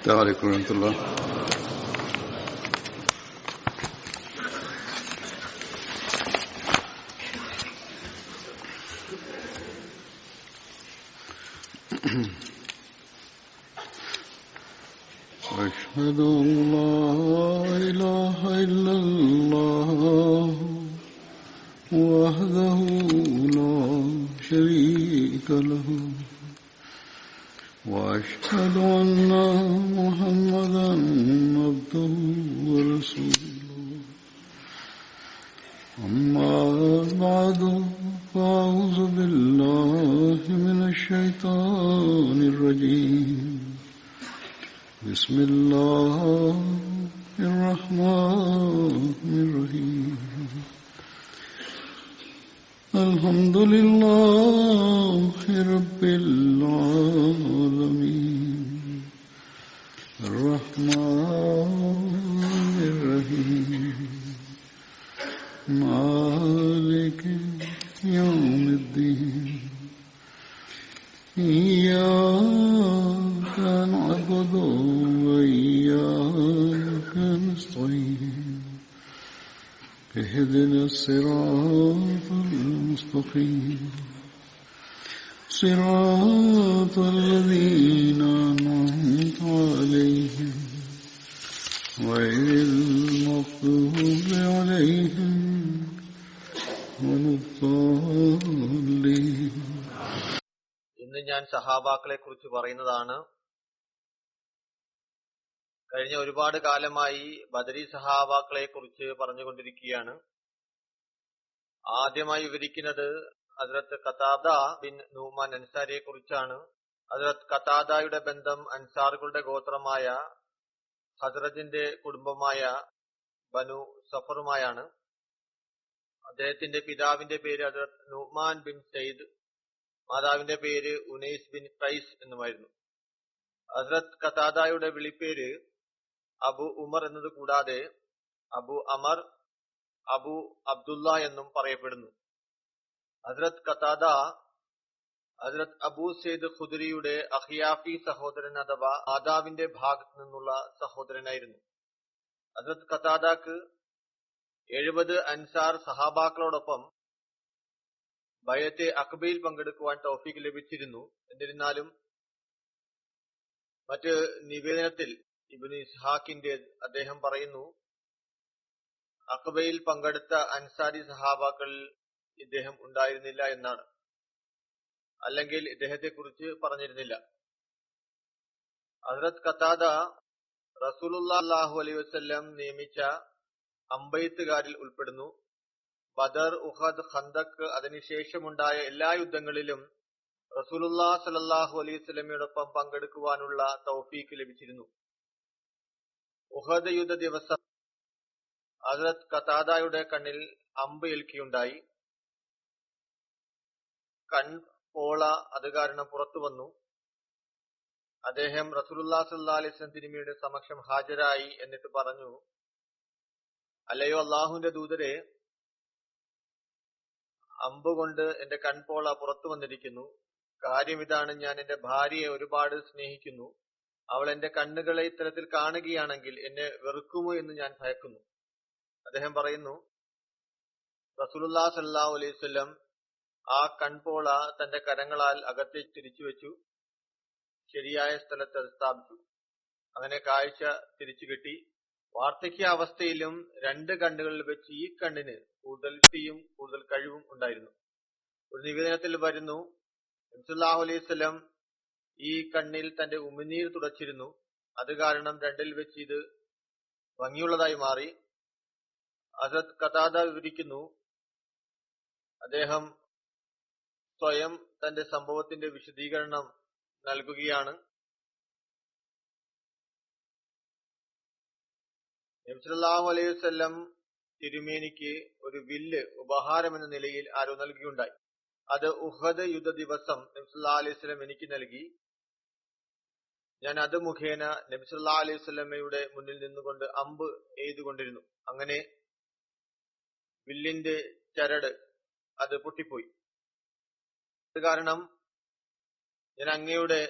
السلام عليكم ورحمة الله. أشهد أن لا إله إلا الله وحده لا شريك له وأشهد أن محمدا عبده ورسوله أما بعد فأعوذ بالله من الشيطان الرجيم بسم الله الرحمن الرحيم الحمد لله رب العالمين الرحمن الرحيم مالك يوم الدين إياك نعبد وإياك نستعين اهدنا الصراط المستقيم صراط الذين أنعمت عليهم غير المغضوب عليهم ولا الضالين. ഇന്ന് ഞാൻ സഹാബാക്കളെ കുറിച്ച് പറയുന്നതാണ്. കഴിഞ്ഞ ഒരുപാട് കാലമായി ബദരി സഹാബാക്കളെ കുറിച്ച് പറഞ്ഞുകൊണ്ടിരിക്കുകയാണ്. ആദ്യമായി വിവരിക്കുന്നത് ഹസ്രത്ത് ഖതാദ ബിൻ നൂമാൻ അൻസാരിയെ കുറിച്ചാണ്. ഹസ്രത്ത് ഖതാദയുടെ ബന്ധം അൻസാറുകളുടെ ഗോത്രമായ ഖസ്റജിന്റെ കുടുംബമായ ബനു സഫറുമായാണ്. അദ്ദേഹത്തിന്റെ പിതാവിന്റെ പേര് ഹസ്രത്ത് നൂമാൻ ബിൻ സയ്യിദ്, മാതാവിന്റെ പേര് ഉനൈസ് ബിൻ ഖൈസ് എന്നുമായിരുന്നു. ഹസ്രത്ത് ഖതാദയുടെ വിളിപ്പേര് അബു ഉമർ എന്നത് കൂടാതെ അബു അമർ, അബു അബ്ദുള്ള എന്നും പറയപ്പെടുന്നു. ഹസ്രത്ത് ഖതാദ ഹസ്രത്ത് അബൂ സയ്യിദ് ഖുദരിയുടെ അഖിയാഫി സഹോദരൻ അഥവാ മാതാവിന്റെ ഭാഗത്തു നിന്നുള്ള സഹോദരനായിരുന്നു. ഹസ്രത്ത് ഖതാദക്ക് 70 അൻസാർ സഹാബാക്കളോടൊപ്പം ബയത്തെ അഖബയിൽ പങ്കെടുക്കുവാൻ തൗഫീഖ് ലഭിച്ചിരുന്നു. എന്നിരുന്നാലും മറ്റ് നിവേദനത്തിൽ ഇബ്നു ഇസ്ഹാഖിന്റെ അദ്ദേഹം പറയുന്നു, അഖബയിൽ പങ്കെടുത്ത അൻസാരി സഹാബാക്കളിൽ ഇദ്ദേഹം ഉണ്ടായിരുന്നില്ല എന്നാണ്, അല്ലെങ്കിൽ ഇദ്ദേഹത്തെ കുറിച്ച് പറഞ്ഞിരുന്നില്ല. ഹസ്രത്ത് ഖതാദ റസൂലുള്ളാഹി സ്വല്ലല്ലാഹു അലൈഹി വസല്ലം നിയമിച്ച അമ്പെയ്ത്തുകാരിൽ ഉൾപ്പെടുന്നു. ബദർ, ഉഹദ്, ഖന്ദഖ് അതിനുശേഷമുണ്ടായ എല്ലാ യുദ്ധങ്ങളിലും റസൂലുള്ളാഹി സ്വല്ലല്ലാഹു അലൈഹി വസല്ലമയോടൊപ്പം പങ്കെടുക്കുവാനുള്ള തൗഫീഖ് ലഭിച്ചിരുന്നു. ഉഹദ് യുദ്ധ ദിവസം ഹസ്രത്ത് ഖതാദയുടെ കണ്ണിൽ അമ്പ് ഏൽക്കുകയുണ്ടായി. കൺപോള അത് കാരണം പുറത്തു വന്നു. അദ്ദേഹം റസൂലുള്ളാഹി സ്വല്ലല്ലാഹു അലൈഹി വസല്ലം തിരുമേനിയുടെ സമക്ഷം ഹാജരായി. എന്നിട്ട് പറഞ്ഞു, അല്ലയോ അല്ലാഹുവിന്റെ ദൂതരെ, അമ്പുകൊണ്ട് എന്റെ കൺപോള പുറത്തു വന്നിരിക്കുന്നു. കാര്യം ഇതാണ്, ഞാൻ എന്റെ ഭാര്യയെ ഒരുപാട് സ്നേഹിക്കുന്നു. അവൾ എന്റെ കണ്ണുകളെ ഇത്തരത്തിൽ കാണുകയാണെങ്കിൽ എന്നെ വെറുക്കുമോ എന്ന് ഞാൻ ഭയക്കുന്നു. അദ്ദേഹം പറയുന്നു, റസൂലുള്ളാഹി സ്വല്ലല്ലാഹു അലൈഹി വസല്ലം ആ കൺപോള തന്റെ കരങ്ങളാൽ അകത്തേക്ക് തിരിച്ചു വെച്ചു, ശരിയായ സ്ഥലത്ത് അത് സ്ഥാപിച്ചു. അങ്ങനെ കാഴ്ച തിരിച്ചു കിട്ടി. വാർദ്ധക്യാവസ്ഥയിലും 2 കണ്ണുകളിൽ വെച്ച് ഈ കണ്ണിന് കൂടുതൽ ശക്തിയും കൂടുതൽ കഴിവും ഉണ്ടായിരുന്നു. ഒരു നിവേദനത്തിൽ വരുന്നു, നബി സല്ലല്ലാഹു അലൈഹി വസല്ലം ഈ കണ്ണിൽ തന്റെ ഉമിനീർ തുടച്ചിരുന്നു. അത് കാരണം 2ൽ വെച്ച് ഇത് ഭംഗിയുള്ളതായി മാറി. ഹസ്രത്ത് ഖതാദ വിവരിക്കുന്നു, അദ്ദേഹം സ്വയം തന്റെ സംഭവത്തിന്റെ വിശദീകരണം നൽകുകയാണ്. നബി സല്ലല്ലാഹു അലൈഹി വസല്ലം തിരുമേനിക്ക് ഒരു വില്ല് ഉപഹാരം എന്ന നിലയിൽ ആരോ നൽകുകയുണ്ടായി. അത് ഉഹദ് യുദ്ധ ദിവസം നബി സല്ലല്ലാഹു അലൈഹി വസല്ലം എനിക്ക് നൽകി. ഞാൻ അത് മുഖേന നബി സല്ലല്ലാഹു അലൈഹി വസല്ലമയുടെ മുന്നിൽ നിന്നുകൊണ്ട് അമ്പ് എയ്തുകൊണ്ടിരുന്നു. അങ്ങനെ വില്ലിന്റെ ചരട് അത് പൊട്ടിപ്പോയി. അത് കാരണം ഞാൻ അങ്ങയുടെ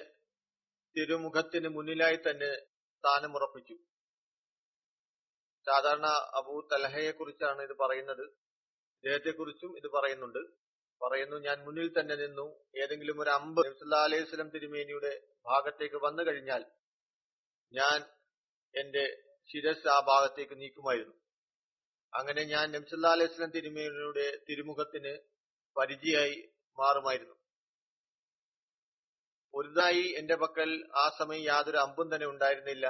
തിരുമുഖത്തിന് മുന്നിലായി തന്നെ സ്ഥാനമുറപ്പിച്ചു. സാധാരണ അബൂ തൽഹയെ കുറിച്ചാണ് ഇത് പറയുന്നത്. ഇദ്ദേഹത്തെ കുറിച്ചും ഇത് പറയുന്നുണ്ട്. പറയുന്നു, ഞാൻ മുന്നിൽ തന്നെ നിന്നു. ഏതെങ്കിലും ഒരു അമ്പ് നബി സല്ലല്ലാഹു അലൈഹി വസല്ലം തിരുമേനിയുടെ ഭാഗത്തേക്ക് വന്നു കഴിഞ്ഞാൽ ഞാൻ എന്റെ ശിരസ് ആ ഭാഗത്തേക്ക് നീക്കുമായിരുന്നു. അങ്ങനെ ഞാൻ നബി സല്ലല്ലാഹു അലൈഹി വസല്ലം തിരുമേനിയുടെ തിരുമുഖത്തിന് പരിചയായി മാറുമായിരുന്നു. പുതുതായി എന്റെ പക്കൽ ആ സമയം യാതൊരു അമ്പും തന്നെ ഉണ്ടായിരുന്നില്ല.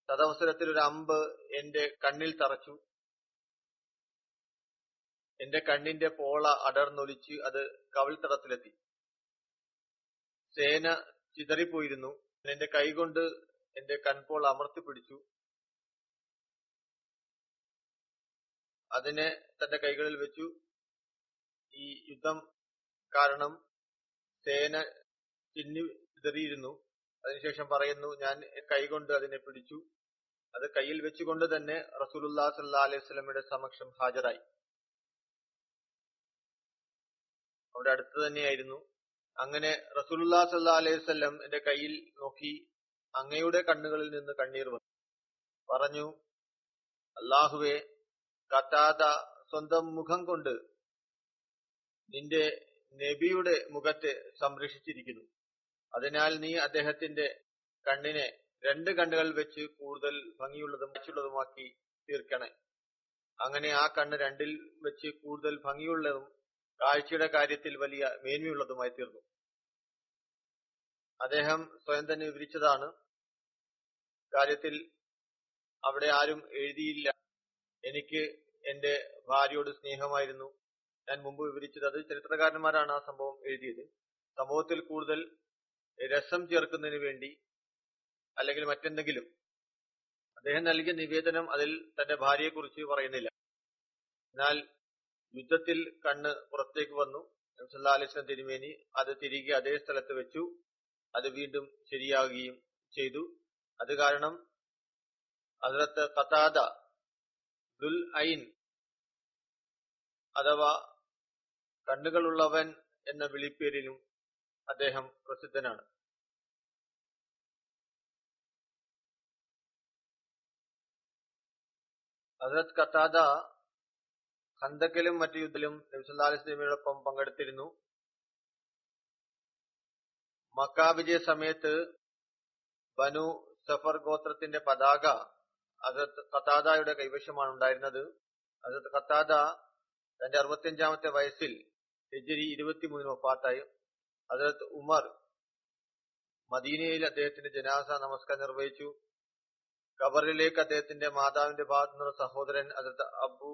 തദവസരത്തിൽ ഒരു അമ്പ് എന്റെ കണ്ണിൽ തറച്ചു. എന്റെ കണ്ണിന്റെ പോള അടർന്നൊലിച്ച് അത് കവിൾത്തടത്തിലെത്തി. സേന ചിതറിപ്പോയിരുന്നു. എന്റെ കൈകൊണ്ട് എന്റെ കൺപോള അമർത്തിപ്പിടിച്ചു. അതിനെ തന്റെ കൈകളിൽ വെച്ചു. ഈ യുദ്ധം കാരണം സേന ചിതറിയിരുന്നു. അതിനുശേഷം പറയുന്നു, ഞാൻ കൈകൊണ്ട് അതിനെ പിടിച്ചു. അത് കയ്യിൽ വെച്ചുകൊണ്ട് തന്നെ റസൂലുള്ളാഹി സ്വല്ലല്ലാഹു അലൈഹി വസല്ലമയുടെ സമക്ഷം ഹാജരായി. അവിടെ അടുത്ത് തന്നെയായിരുന്നു. അങ്ങനെ റസൂലുള്ളാഹി സ്വല്ലല്ലാഹു അലൈഹി വസല്ലം എന്റെ കയ്യിൽ നോക്കി, അങ്ങയുടെ കണ്ണുകളിൽ നിന്ന് കണ്ണീർ വന്നു. പറഞ്ഞു, അല്ലാഹുവേ, ഖതാദ സ്വന്തം മുഖം കൊണ്ട് നിന്റെ നബിയുടെ മുഖത്തെ സംരക്ഷിച്ചിരിക്കുന്നു. അതിനാൽ നീ അദ്ദേഹത്തിന്റെ കണ്ണിനെ 2 കണ്ണുകൾ വെച്ച് കൂടുതൽ ഭംഗിയുള്ളതുമാക്കി തീർക്കണേ. അങ്ങനെ ആ കണ്ണ് 2ൽ വെച്ച് കൂടുതൽ ഭംഗിയുള്ളതും കാഴ്ചയുടെ കാര്യത്തിൽ വലിയ മേന്മയുള്ളതുമായി തീർന്നു. അദ്ദേഹം സ്വയം തന്നെ വിവരിച്ചതാണ്. കാര്യത്തിൽ അവിടെ ആരും എഴുതിയില്ല. എനിക്ക് എന്റെ ഭാര്യയോട് സ്നേഹമായിരുന്നു. ഞാൻ മുമ്പ് വിവരിച്ചത്, അത് ചരിത്രകാരന്മാരാണ് ആ സംഭവം എഴുതിയത്. സംഭവത്തിൽ കൂടുതൽ രസം ചേർക്കുന്നതിന് വേണ്ടി അല്ലെങ്കിൽ മറ്റെന്തെങ്കിലും അദ്ദേഹം നൽകിയ നിവേദനം അതിൽ തന്റെ ഭാര്യയെക്കുറിച്ച് പറയുന്നില്ല. എന്നാൽ യുദ്ധത്തിൽ കണ്ണ് പുറത്തേക്ക് വന്നു. നബി സല്ലല്ലാഹു അലൈഹി വസല്ലം തിരുമേനി അത് തിരികെ അതേ സ്ഥലത്ത് വെച്ചു. അത് വീണ്ടും ശരിയാകുകയും ചെയ്തു. അത് കാരണം ഹദ്റത്ത് ഖതാദ ദുൽ ഐൻ അഥവാ കണ്ണുകളുള്ളവൻ എന്ന വിളിപ്പേരിലും അദ്ദേഹം പ്രസിദ്ധനാണ്. ഹദ്റത്ത് ഖതാദ ഖന്തക്കിലും മറ്റു യുദ്ധത്തിലും നബി സല്ലല്ലാഹു അലൈഹി വസല്ലമയോടൊപ്പം പങ്കെടുത്തിരുന്നു. മക്ക വിജയ സമയത്ത് ബനു സഫർ ഗോത്രത്തിന്റെ പതാക ഹദ്റത്ത് ഖതാദയുടെ കൈവശമാണ് ഉണ്ടായിരുന്നത്. ഹദ്റത്ത് ഖതാദ തന്റെ 65-ാമത്തെ വയസ്സിൽ ഹിജ്രി 23 വഫാത്തായി. ഹദ്റത്ത് ഉമർ മദീനയിൽ അദ്ദേഹത്തിന്റെ ജനാസ നമസ്കാരം നിർവഹിച്ചു. ഖബറിലേക്ക് അദ്ദേഹത്തിന്റെ മാതാവിന്റെ ഭാഗത്തു നിന്നുള്ള സഹോദരൻ ഹദ്റത്ത് അബു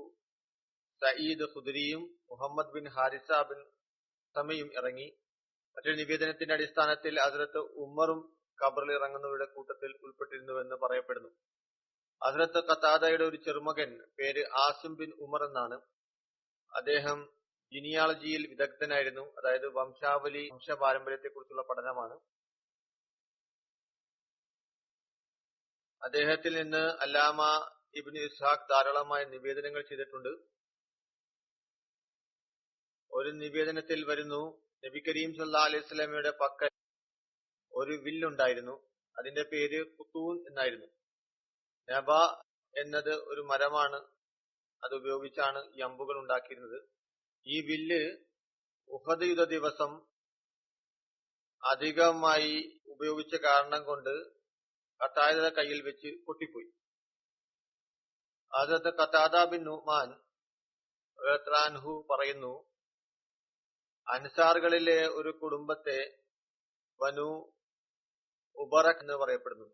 സഈദ് ഖുദരിയും മുഹമ്മദ് ബിൻ ഹാരിസ ബിൻ സമയും ഇറങ്ങി. മറ്റൊരു നിവേദനത്തിന്റെ അടിസ്ഥാനത്തിൽ ഹദ്റത്ത് ഉമറും ഖബറിൽ ഇറങ്ങുന്നവരുടെ കൂട്ടത്തിൽ ഉൾപ്പെട്ടിരുന്നുവെന്ന് പറയപ്പെടുന്നു. ഹദ്റത്ത് ഖതാദയുടെ ഒരു ചെറുമകൻ പേര് ആസിം ബിൻ ഉമർ എന്നാണ്. അദ്ദേഹം ജിനിയാളജിയിൽ വിദഗ്ധനായിരുന്നു. അതായത് വംശപാരമ്പര്യത്തെ കുറിച്ചുള്ള പഠനമാണ്. അദ്ദേഹത്തിൽ നിന്ന് അല്ലാമ ഇബ്നു ഇസ്ഹാഖ് ധാരാളമായ നിവേദനങ്ങൾ ചെയ്തിട്ടുണ്ട്. ഒരു നിവേദനത്തിൽ വരുന്നു, നബി കരീം സല്ലല്ലാഹു അലൈഹി വസല്ലമയുടെ പക്കൽ ഒരു വില്ലുണ്ടായിരുന്നു. അതിന്റെ പേര് ഖുതൂൻ എന്നായിരുന്നു. നബ എന്നത് ഒരു മരമാണ്. അത് ഉപയോഗിച്ചാണ് ഈ അമ്പുകൾ ഉണ്ടാക്കിയിരുന്നത്. ഈ വില്ല് ഉഹദ് യുദ്ധ ദിവസം അധികമായി ഉപയോഗിച്ച കാരണം കൊണ്ട് ഖതാദയുടെ കയ്യിൽ വെച്ച് പൊട്ടിപ്പോയി. ഹദ്റത്ത് ഖതാദ ബിൻ നുഅ്മാൻ റളിയല്ലാഹു അൻഹു പറയുന്നു, അൻസാറുകളിലെ ഒരു കുടുംബത്തെ ബനു ഉബറക് എന്ന് പറയപ്പെടുന്നു.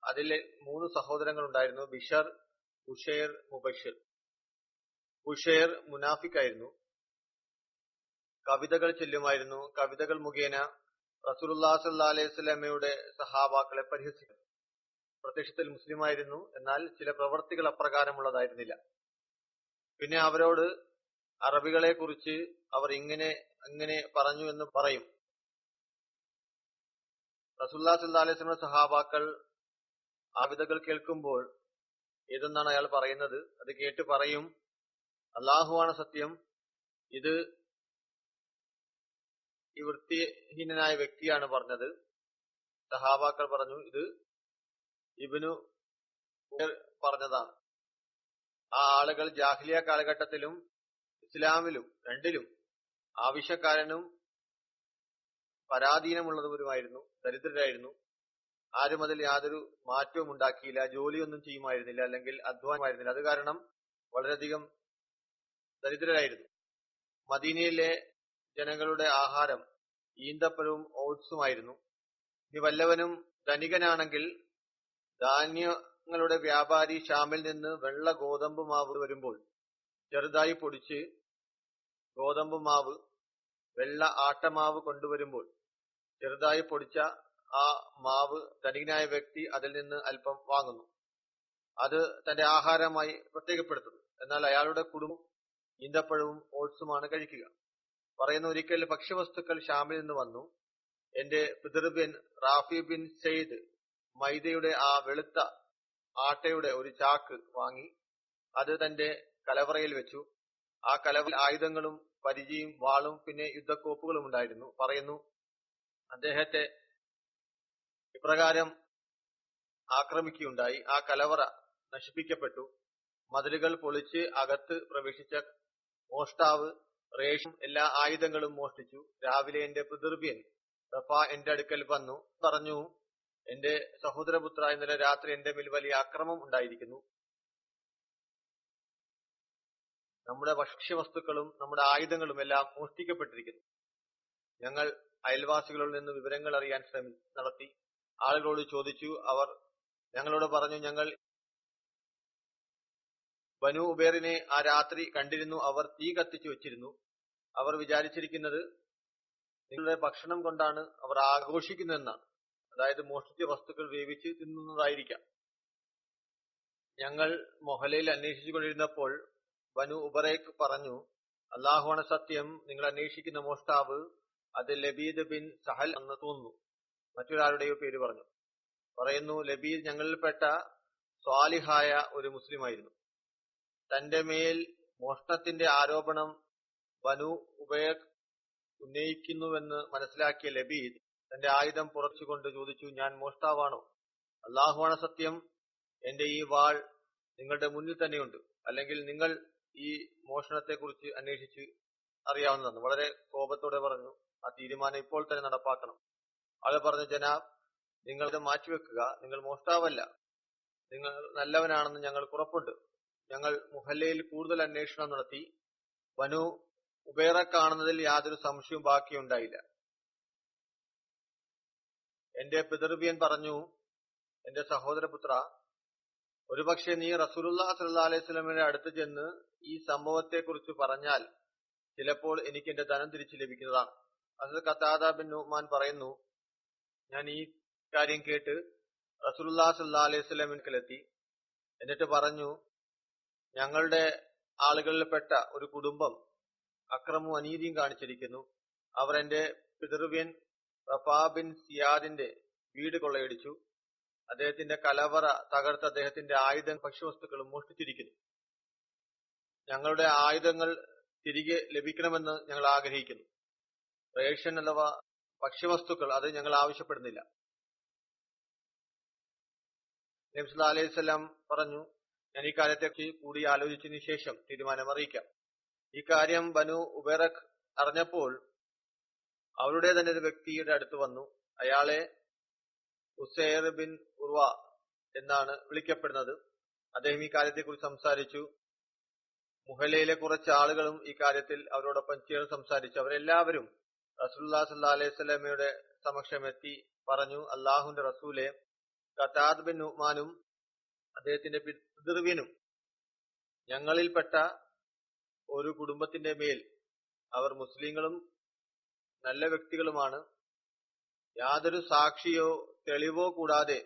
അതിൽ 3 സഹോദരങ്ങൾ ഉണ്ടായിരുന്നു: ബിഷർ, ബുഷൈർ, മുബഷിർ. ബുഷൈർ മുനാഫിക്കായിരുന്നു. കവിതകൾ ചൊല്ലുമായിരുന്നു. കവിതകൾ മുഖേന റസൂലുള്ളാഹി സ്വല്ലല്ലാഹു അലൈഹി വസല്ലമയുടെ സഹാബാക്കളെ പരിഹസിക്കുന്നു. പ്രത്യക്ഷത്തിൽ മുസ്ലിമായിരുന്നു, എന്നാൽ ചില പ്രവൃത്തികൾ അപ്രകാരമുള്ളതായിരുന്നില്ല. പിന്നെ അവരോട് അറബികളെ കുറിച്ച് അവർ ഇങ്ങനെ പറഞ്ഞു എന്ന് പറയും. റസൂലുള്ളാഹി സ്വല്ലല്ലാഹു അലൈഹി വസല്ലമയുടെ സഹാബാക്കൾ കവിതകൾ കേൾക്കുമ്പോൾ ഏതെന്നാണ് അയാൾ പറയുന്നത്, അത് കേട്ട് പറയും, അല്ലാഹുവാണ് സത്യം, ഇത് ഈ വൃത്തിഹീനനായ വ്യക്തിയാണ് പറഞ്ഞത്. സഹാബാക്കൾ പറഞ്ഞു, ഇത് ഇബ്നു ഉമർ പറഞ്ഞതാണ്. ആ ആളുകൾ ജാഹിലിയ കാലഘട്ടത്തിലും ഇസ്ലാമിലും രണ്ടിലും ആവശ്യക്കാരനും പരാധീനമുള്ളവരുമായിരുന്നു, ദരിദ്രരായിരുന്നു. ആരും അതിൽ യാതൊരു മാറ്റവും ഉണ്ടാക്കിയില്ല, ജോലിയൊന്നും ചെയ്യുമായിരുന്നില്ല, അല്ലെങ്കിൽ അധ്വാനമായിരുന്നില്ല. അത് കാരണം വളരെയധികം ദരിദ്രരായിരുന്നു. മദീനയിലെ ജനങ്ങളുടെ ആഹാരം ഈന്തപ്പഴവും ഓട്സുമായിരുന്നു. ഇനി വല്ലവനും ധനികനാണെങ്കിൽ ധാന്യങ്ങളുടെ വ്യാപാരി ഷാമിൽ നിന്ന് വെള്ള ഗോതമ്പ് മാവ് വരുമ്പോൾ ചെറുതായി പൊടിച്ച് ഗോതമ്പ് മാവ് വെള്ള ആട്ടമാവ് കൊണ്ടുവരുമ്പോൾ ചെറുതായി പൊടിച്ച ആ മാവ് ധനികനായ വ്യക്തി അതിൽ നിന്ന് അല്പം വാങ്ങുന്നു. അത് തന്റെ ആഹാരമായി പ്രത്യേകപ്പെടുത്തുന്നു. എന്നാൽ അയാളുടെ കുടുംബം ഈന്തപ്പഴവും ഓട്സുമാണ് കഴിക്കുക. പറയുന്ന ഒരിക്കൽ ഭക്ഷ്യവസ്തുക്കൾ ഷാമിൽ നിന്ന് വന്നു. എന്റെ പിതൃബ്യൻ റാഫി ബിൻ സെയ്ദ് മൈദയുടെ ആ വെളുത്ത ആട്ടയുടെ ഒരു ചാക്ക് വാങ്ങി അത് തന്റെ കലവറയിൽ വെച്ചു. ആ കലവറയിൽ ആയുധങ്ങളും പരിചയും വാളും പിന്നെ യുദ്ധക്കോപ്പുകളും ഉണ്ടായിരുന്നു. പറയുന്നു, അദ്ദേഹത്തെ ഇപ്രകാരം ആക്രമിക്കുകയുണ്ടായി. ആ കലവറ നശിപ്പിക്കപ്പെട്ടു. മതിലുകൾ പൊളിച്ച് അകത്ത് പ്രവേശിച്ച മോഷ്ടാവ് റേഷൻ എല്ലാ ആയുധങ്ങളും മോഷ്ടിച്ചു. രാവിലെ എന്റെ പിതൃബ്യൻ റഫ എന്റെ അടുക്കൽ വന്നു പറഞ്ഞു, എന്റെ സഹോദരപുത്ര, ഇന്നലെ രാത്രി എന്റെ മേൽ വലിയ അക്രമം ഉണ്ടായിരിക്കുന്നു. നമ്മുടെ ഭക്ഷ്യവസ്തുക്കളും നമ്മുടെ ആയുധങ്ങളും എല്ലാം മോഷ്ടിക്കപ്പെട്ടിരിക്കുന്നു. ഞങ്ങൾ അയൽവാസികളിൽ നിന്ന് വിവരങ്ങൾ അറിയാൻ നടത്തി. ആളുകളോട് ചോദിച്ചു. അവർ ഞങ്ങളോട് പറഞ്ഞു, ഞങ്ങൾ ബനു ഉബൈറിനെ ആ രാത്രി കണ്ടിരുന്നു. അവർ തീ കത്തിച്ചു വെച്ചിരുന്നു. അവർ വിചാരിച്ചിരിക്കുന്നത് നിങ്ങളുടെ ഭക്ഷണം കൊണ്ടാണ് അവർ ആഘോഷിക്കുന്നതെന്നാണ്. അതായത് മോഷ്ടിച്ച വസ്തുക്കൾ വേവിച്ച് തിന്നുന്നതായിരിക്കാം. ഞങ്ങൾ മൊഹലയിൽ അന്വേഷിച്ചു കൊണ്ടിരുന്നപ്പോൾ ബനു ഉബറേക്ക് പറഞ്ഞു, അല്ലാഹുവാണ് സത്യം, നിങ്ങൾ അന്വേഷിക്കുന്ന മോഷ്ടാവ് അത് ലബീദ് ബിൻ സഹൽ എന്ന് തോന്നുന്നു. മറ്റൊരാളുടെയോ പേര് പറഞ്ഞു. പറയുന്നു, ലബീദ് ഞങ്ങളിൽപ്പെട്ട സ്വാലിഹായ ഒരു മുസ്ലിമായിരുന്നു. തന്റെ മേൽ മോഷണത്തിന്റെ ആരോപണം ബനു ഉബൈർ ഉന്നയിക്കുന്നുവെന്ന് മനസ്സിലാക്കിയ ലബീദ് തന്റെ ആയുധം പുറച്ചുകൊണ്ട് ചോദിച്ചു, ഞാൻ മോഷ്ടാവാണോ? അല്ലാഹുവാണ് സത്യം, എന്റെ ഈ വാൾ നിങ്ങളുടെ മുന്നിൽ തന്നെയുണ്ട്. അല്ലെങ്കിൽ നിങ്ങൾ ഈ മോഷണത്തെ കുറിച്ച് അന്വേഷിച്ച് അറിയാവുന്നതാണ്. വളരെ കോപത്തോടെ പറഞ്ഞു, ആ തീരുമാനം ഇപ്പോൾ തന്നെ നടപ്പാക്കണം. ആൾ പറഞ്ഞു, ജനാബ്, നിങ്ങൾ ഇത് മാറ്റിവെക്കുക. നിങ്ങൾ മോഷ്ടാവല്ല, നിങ്ങൾ നല്ലവനാണെന്ന് ഞങ്ങൾക്ക് ഉറപ്പുണ്ട്. ഞങ്ങൾ മുഹല്ലയിൽ കൂടുതൽ അന്വേഷണം നടത്തി. ബനു ഉബൈറെ കാണുന്നതിൽ യാതൊരു സംശയവും ബാക്കിയുണ്ടായില്ല. എന്റെ പിതൃവ്യൻ പറഞ്ഞു, എന്റെ സഹോദരപുത്ര, ഒരുപക്ഷെ നീ റസൂലുള്ളാഹി സ്വല്ലല്ലാഹു അലൈഹി വസല്ലമയുടെ അടുത്ത് ചെന്ന് ഈ സംഭവത്തെ കുറിച്ച് പറഞ്ഞാൽ ചിലപ്പോൾ എനിക്ക് എന്റെ ധനം തിരിച്ചു ലഭിക്കുന്നതാണ്. ഹസ്രത്ത് ഖതാദ ബിൻ നുഅ്മാൻ പറയുന്നു, ഞാൻ ഈ കാര്യം കേട്ട് റസൂലുള്ളാഹി സ്വല്ലല്ലാഹു അലൈഹി വസല്ലമയിലെത്തി. എന്നിട്ട് പറഞ്ഞു, ഞങ്ങളുടെ ആളുകളിൽപ്പെട്ട ഒരു കുടുംബം അക്രമവും അനീതിയും കാണിച്ചിരിക്കുന്നു. അവർ എന്റെ പിതൃവ്യൻ റഫാ ബിൻ സിയാദിന്റെ വീട് കൊള്ളയടിച്ചു. അദ്ദേഹത്തിന്റെ കലവറ തകർത്ത് അദ്ദേഹത്തിന്റെ ആയുധം ഭക്ഷ്യവസ്തുക്കളും മോഷ്ടിച്ചിരിക്കുന്നു. ഞങ്ങളുടെ ആയുധങ്ങൾ തിരികെ ലഭിക്കണമെന്ന് ഞങ്ങൾ ആഗ്രഹിക്കുന്നു. റേഷൻ അഥവാ ഭക്ഷ്യവസ്തുക്കൾ അത് ഞങ്ങൾ ആവശ്യപ്പെടുന്നില്ല. നബി സല്ലല്ലാഹു അലൈഹി വസല്ലം പറഞ്ഞു, ഞാൻ ഈ കാര്യത്തെക്കുറിച്ച് കൂടി ആലോചിച്ചതിന് ശേഷം തീരുമാനം അറിയിക്കാം. ഈ കാര്യം ബനു ഉബൈറഖ് അറിഞ്ഞപ്പോൾ അവരുടെ തന്നെ ഒരു വ്യക്തിയുടെ അടുത്ത് വന്നു. അയാളെ ഉസൈർ ബിൻ ഉർവ എന്നാണ് വിളിക്കപ്പെടുന്നത്. അദ്ദേഹം ഈ കാര്യത്തെക്കുറിച്ച് സംസാരിച്ചു. മുഹല്ലയിലെ കുറച്ച് ആളുകളും ഈ കാര്യത്തിൽ അവരോടൊപ്പം ചേർന്ന് സംസാരിച്ചു. അവരെല്ലാവരും റസൂലുള്ളാഹി സ്വല്ലല്ലാഹു അലൈഹി വസല്ലമയുടെ സമക്ഷമെത്തി പറഞ്ഞു, അല്ലാഹുവിന്റെ റസൂലെ, ഖതാദ ബിൻ നുഅ്മാനും അദ്ദേഹത്തിന്റെ പിതൃവ്യനും ഞങ്ങളിൽപ്പെട്ട ഒരു കുടുംബത്തിന്റെ മേൽ, അവർ മുസ്ലിങ്ങളും നല്ല വ്യക്തികളുമാണ്, യാതൊരു സാക്ഷിയോ തെളിവോ കൂടാതെ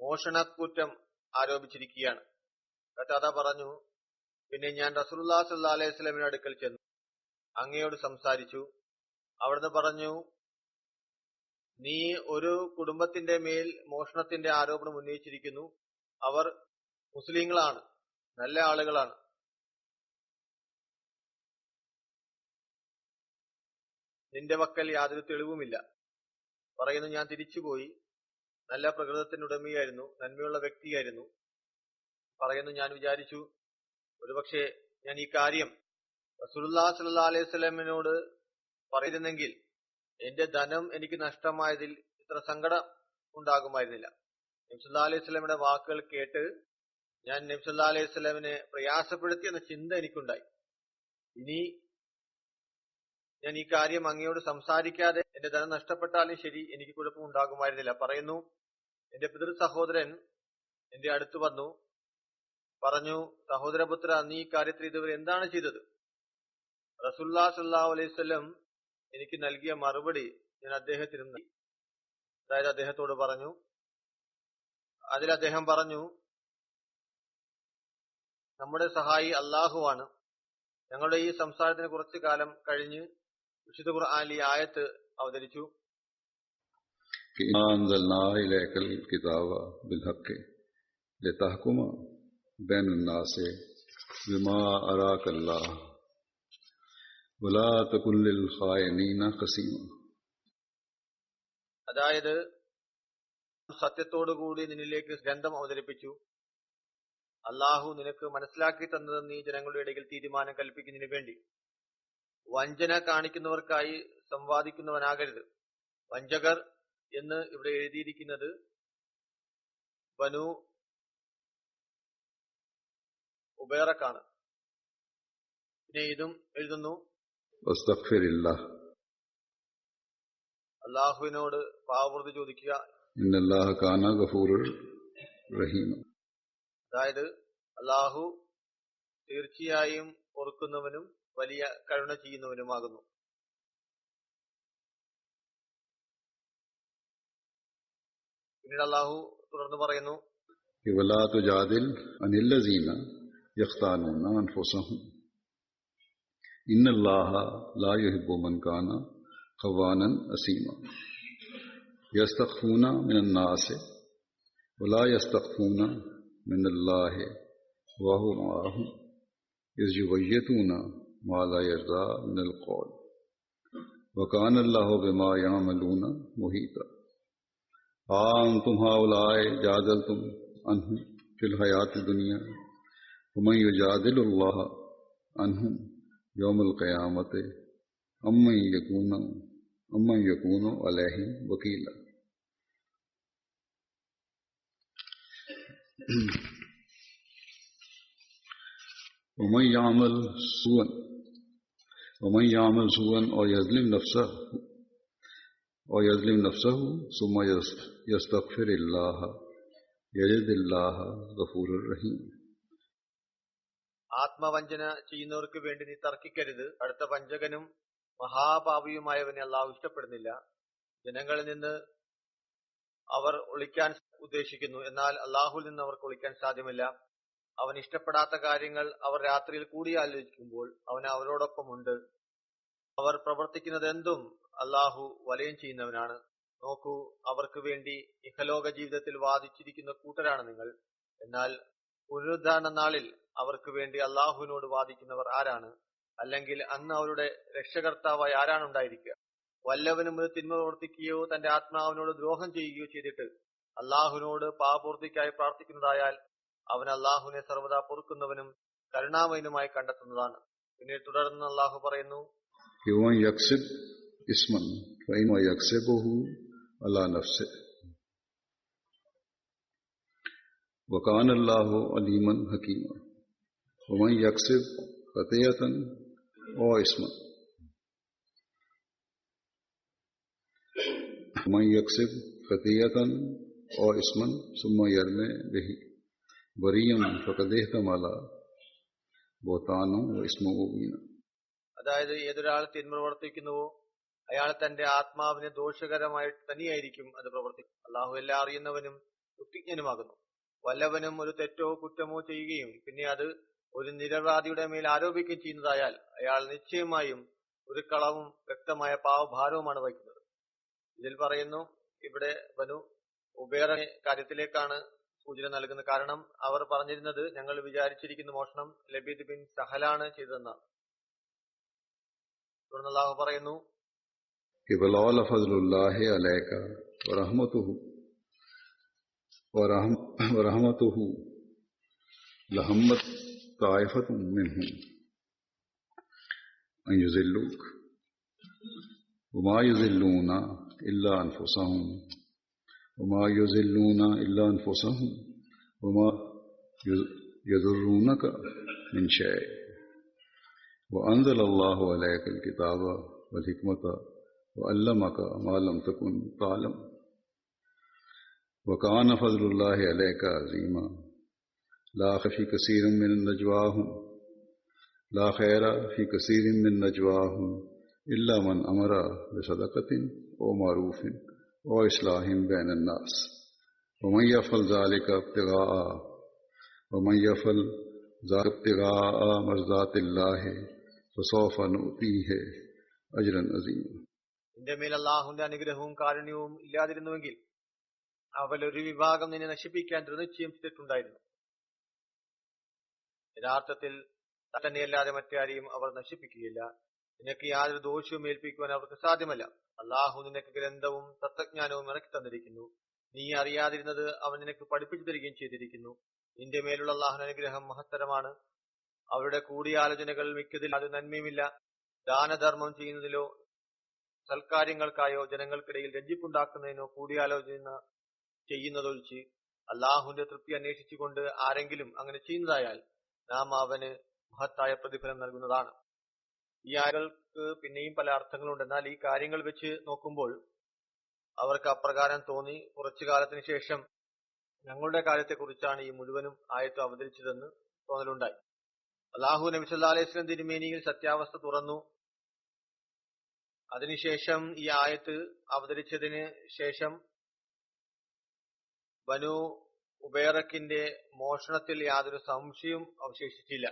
മോഷണക്കുറ്റം ആരോപിച്ചിരിക്കുകയാണ്. ഖതാദ പറഞ്ഞു, പിന്നെ ഞാൻ റസൂലുള്ളാഹി സ്വല്ലല്ലാഹു അലൈഹി വസല്ലമയുടെ അടുക്കൽ ചെന്നു അങ്ങയോട് സംസാരിച്ചു. അവിടുന്ന് പറഞ്ഞു, നീ ഒരു കുടുംബത്തിന്റെ മേൽ മോഷണത്തിന്റെ ആരോപണം ഉന്നയിച്ചിരിക്കുന്നു. അവർ മുസ്ലിങ്ങളാണ്, നല്ല ആളുകളാണ്. നിന്റെ പക്കൽ യാതൊരു തെളിവുമില്ല. പറയുന്നു, ഞാൻ തിരിച്ചുപോയി നല്ല പ്രകൃതത്തിനുടമയായിരുന്നു, നന്മയുള്ള വ്യക്തിയായിരുന്നു. പറയുന്നു, ഞാൻ വിചാരിച്ചു ഒരുപക്ഷെ ഞാൻ ഈ കാര്യം റസൂലുള്ളാഹി സ്വല്ലല്ലാഹു അലൈഹി വസല്ലമയോട് പറയുന്നെങ്കിൽ എന്റെ ധനം എനിക്ക് നഷ്ടമായതിൽ ഇത്ര സങ്കടം ഉണ്ടാകുമായിരുന്നില്ല. നബി സല്ലല്ലാഹു അലൈഹി വസല്ലമയുടെ വാക്കുകൾ കേട്ട് ഞാൻ നബി സല്ലല്ലാഹു അലൈഹി വസല്ലമയെ പ്രയാസപ്പെടുത്തി എന്ന ചിന്ത എനിക്കുണ്ടായി. ഇനി ഞാൻ ഈ കാര്യം അങ്ങയോട് സംസാരിക്കാതെ എന്റെ ധനം നഷ്ടപ്പെട്ടാലും ശരി, എനിക്ക് കുഴപ്പമുണ്ടാകുമായിരുന്നില്ല. പറയുന്നു, എന്റെ പിതൃ സഹോദരൻ എന്റെ അടുത്ത് വന്നു പറഞ്ഞു, സഹോദരപുത്ര, നീ ഈ കാര്യത്തിൽ ഇതുവരെ എന്താണ് ചെയ്തത്? റസൂലുള്ളാഹി സ്വല്ലല്ലാഹു അലൈഹി വസല്ലം എനിക്ക് നൽകിയ മറുപടി ഞാൻ അദ്ദേഹത്തിന് നൽകി. അതായത് അദ്ദേഹത്തോട് പറഞ്ഞു. അതിൽ അദ്ദേഹം പറഞ്ഞു, നമ്മുടെ സഹായി അള്ളാഹുവാണ്. ഞങ്ങളുടെ ഈ സംസാരത്തിന് കുറച്ചു കാലം കഴിഞ്ഞ് വിശുദ്ധ ഖുർആനിൽ ഈ ആയത്ത് അവതരിച്ചു. أنزلنا إليك الكتاب بالحق لتحكم بين الناس بما أراك الله ولا تكن للخائنين خصيما. അതായത് സത്യത്തോടുകൂടി നിന്നിലേക്ക് ഗ്രന്ഥം അവതരിപ്പിച്ചു. അള്ളാഹു നിനക്ക് മനസ്സിലാക്കി തന്നത് നീ ജനങ്ങളുടെ ഇടയിൽ തീരുമാനം കൽപ്പിക്കുന്നതിന് വേണ്ടി വഞ്ചന കാണിക്കുന്നവർക്കായി സംവാദിക്കുന്നവനാകരുത്. വഞ്ചകർ എന്ന് ഇവിടെ എഴുതിയിരിക്കുന്നത് ബനു ഉബൈറക്കാണ്. പിന്നെ ഇതും എഴുതുന്നു, വസ്തഗ്ഫിരില്ലാ, അള്ളാഹുവിനോട് പാവപൂർത്തി ചോദിക്കുക. ഇന്നല്ലാഹ കാന ഗഫൂറുർ റഹീം. അതായത് അള്ളാഹു തീർച്ചയായും പൊറുക്കുന്നവനും വലിയ കരുണ ചെയ്യുന്നവനുമാകുന്നു. പിന്നീട് അള്ളാഹു തുടർന്ന് പറയുന്നു, വലാ തുജാദിൽ അനില്ലസീന യഖ്താനൂന അൻഫുസഹും ഇന്നല്ലാഹ ലാ യുഹിബ്ബു മൻ കാന ഖവാനൻ അസീമ യസ്തഖ്ഫൂന മിനന്നാസ് വലാ യസ്തഖ്ഫൂന മിനല്ലാഹി വഹുവ മഅഹും ഇസ് യുബയ്യിതൂന മാ ലാ യർദാ മിനൽ ഖൗൽ വകാന അല്ലാഹു ബിമാ യഅമലൂന മുഹീത. أنتم هؤلاء جادلتم عنهم في الحياة الدنيا ومن يجادل الله عنهم يوم القيامة أمن يكون عليهم وكيلا. ومن يعمل سوءا أو يظلم نفسه ثم يستغفر الله يجد الله غفورا رحيما. ആത്മവഞ്ചന ചെയ്യുന്നവർക്ക് വേണ്ടി നീ തർക്കിക്കരുത്. അടുത്ത വഞ്ചകനും മഹാപാപിയുമായവനെ അള്ളാഹു ഇഷ്ടപ്പെടുന്നില്ല. ജനങ്ങളിൽ നിന്ന് അവർ ഒളിക്കാൻ ഉദ്ദേശിക്കുന്നു, എന്നാൽ അള്ളാഹുവിൽ നിന്ന് അവർക്ക് ഒളിക്കാൻ സാധ്യമല്ല. അവൻ ഇഷ്ടപ്പെടാത്ത കാര്യങ്ങൾ അവർ രാത്രിയിൽ കൂടിയാലോചിക്കുമ്പോൾ അവൻ അവരോടൊപ്പമുണ്ട്. അവർ പ്രവർത്തിക്കുന്നത് എന്തും അള്ളാഹു വലയം ചെയ്യുന്നവനാണ്. നോക്കൂ, അവർക്ക് വേണ്ടി ഇഹലോക ജീവിതത്തിൽ വാദിച്ചിരിക്കുന്ന കൂട്ടരാണ് നിങ്ങൾ. എന്നാൽ പുനരുദ്ധാരണ നാളിൽ അവർക്ക് വേണ്ടി അള്ളാഹുവിനോട് വാദിക്കുന്നവർ ആരാണ്? അല്ലെങ്കിൽ അന്ന് അവരുടെ രക്ഷകർത്താവായി ആരാണ് ഉണ്ടായിരിക്കുക? വല്ലവനും ഒരു തിന്മ പ്രവർത്തിക്കുകയോ തന്റെ ആത്മാവിനോട് ദ്രോഹം ചെയ്യുകയോ ചെയ്തിട്ട് അള്ളാഹുവിനോട് പാപപൂർത്തിക്കായി പ്രാർത്ഥിക്കുന്നതായാൽ അവൻ അള്ളാഹുവിനെ സർവ്വതാ പൊറുക്കുന്നവനും കരുണാമയനുമായി കണ്ടെത്തുന്നതാണ്. പിന്നീട് തുടർന്ന് അള്ളാഹു പറയുന്നു, اسما فإنما يكسبه على نفسه وكان الله عليما حكيما. ومن يكسب خطيئة أو إثما ثم يرمي به بريئا فقد احتمل بهتانا وإثما مبينا. അതായത് ഏതൊരാൾ തിന്മ പ്രവർത്തിക്കുന്നുവോ അയാൾ തന്റെ ആത്മാവിനെ ദോഷകരമായി തന്നെയായിരിക്കും അത് പ്രവർത്തിക്കും. അള്ളാഹു എല്ലാം അറിയുന്നവനും യുക്തിജ്ഞനുമാകുന്നു. വല്ലവനും ഒരു തെറ്റോ കുറ്റമോ ചെയ്യുകയും പിന്നെ അത് ഒരു നിരപരാധിയുടെ മേൽ ആരോപിക്കുകയും ചെയ്യുന്നതായാൽ അയാൾ നിശ്ചയമായും ഒരു കളവും വ്യക്തമായ പാവഭാരവുമാണ് വഹിക്കുന്നത്. ഇതിൽ പറയുന്നു, ഇവിടെ ബനു ഉബൈറ കാര്യത്തിലേക്കാണ് സൂചന നൽകുന്നത്. കാരണം അവർ പറഞ്ഞിരുന്നത് ഞങ്ങൾ വിചാരിച്ചിരിക്കുന്ന മോഷണം ലബീദ് ബിൻ സഹലാണ് ചെയ്തതെന്നാണ്. തുടർന്ന് അല്ലാഹു പറയുന്നു, ഫളൗല ഫദ്ലുല്ലാഹി അലൈക വറഹ്മതുഹു ورحمته لهمت طائفة منهم أن يضلوك وما يضلون إلا أنفسهم وما يضرونك من شيء وأنزل الله عليك الكتاب والحكمة وعلمك ما لم تكن تعلم وكان فضل الله عليك عظيما لا خير في كثير من نجواهم إلا من أمر بصدقة أو معروف أو إصلاح بين الناس ومن يفعل ذلك ابتغاء مرضات الله فسوف نؤتيه أجرا عظيما. നിന്റെ മേൽ അല്ലാഹുവിന്റെ അനുഗ്രഹവും കാരുണ്യവും ഇല്ലാതിരുന്നുവെങ്കിൽ അവൽ ഒരു വിഭാഗം നിന്നെ നശിപ്പിക്കാൻ ദൃഢനിശ്ചയം ചെയ്തിട്ടുണ്ടായിരുന്നു. യഥാർത്ഥത്തിൽ തന്നെയല്ലാതെ മറ്റാരെയും അവർ നശിപ്പിക്കുകയില്ല. നിനക്ക് യാതൊരു ദോഷവും ഏൽപ്പിക്കുവാൻ അവർക്ക് സാധ്യമല്ല. അള്ളാഹു നിനക്ക് ഗ്രന്ഥവും തത്വജ്ഞാനവും ഇറക്കി തന്നിരിക്കുന്നു. നീ അറിയാതിരുന്നത് അവൻ നിനക്ക് പഠിപ്പിച്ചു തരികയും ചെയ്തിരിക്കുന്നു. നിന്റെ മേലുള്ള അള്ളാഹുവിന്റെ അനുഗ്രഹം മഹത്തരമാണ്. അവരുടെ കൂടിയാലോചനകൾ മിക്കതിൽ അത് നന്മയുമില്ല. ദാനധർമ്മം ചെയ്യുന്നതിലോ സൽക്കാര്യങ്ങൾക്കായോ ജനങ്ങൾക്കിടയിൽ രഞ്ജിപ്പുണ്ടാക്കുന്നതിനോ കൂടിയാലോചന ചെയ്യുന്നതൊഴിച്ച് അള്ളാഹുവിന്റെ തൃപ്തി അന്വേഷിച്ചുകൊണ്ട് ആരെങ്കിലും അങ്ങനെ ചെയ്യുന്നതായാൽ നാം അവന് മഹത്തായ പ്രതിഫലം നൽകുന്നതാണ്. ഈ ആയകൾക്ക് പിന്നെയും പല അർത്ഥങ്ങളുണ്ട്. എന്നാൽ ഈ കാര്യങ്ങൾ വെച്ച് നോക്കുമ്പോൾ അവർക്ക് അപ്രകാരം തോന്നി. കുറച്ചു കാലത്തിന് ശേഷം ഞങ്ങളുടെ കാര്യത്തെക്കുറിച്ചാണ് ഈ മുഴുവനും ആയത്ത് അവതരിച്ചതെന്ന് തോന്നലുണ്ടായി. അള്ളാഹു നബി സല്ലല്ലാഹു അലൈഹി വസല്ലം തിരുമേനിയിൽ സത്യാവസ്ഥ തുറന്നു. അതിനുശേഷം ഈ ആയത്ത് അവതരിച്ചതിന് ശേഷം ബനു ഉബൈറക്കിന്റെ മോഷണത്തിൽ യാതൊരു സംശയവും അവശേഷിച്ചില്ല.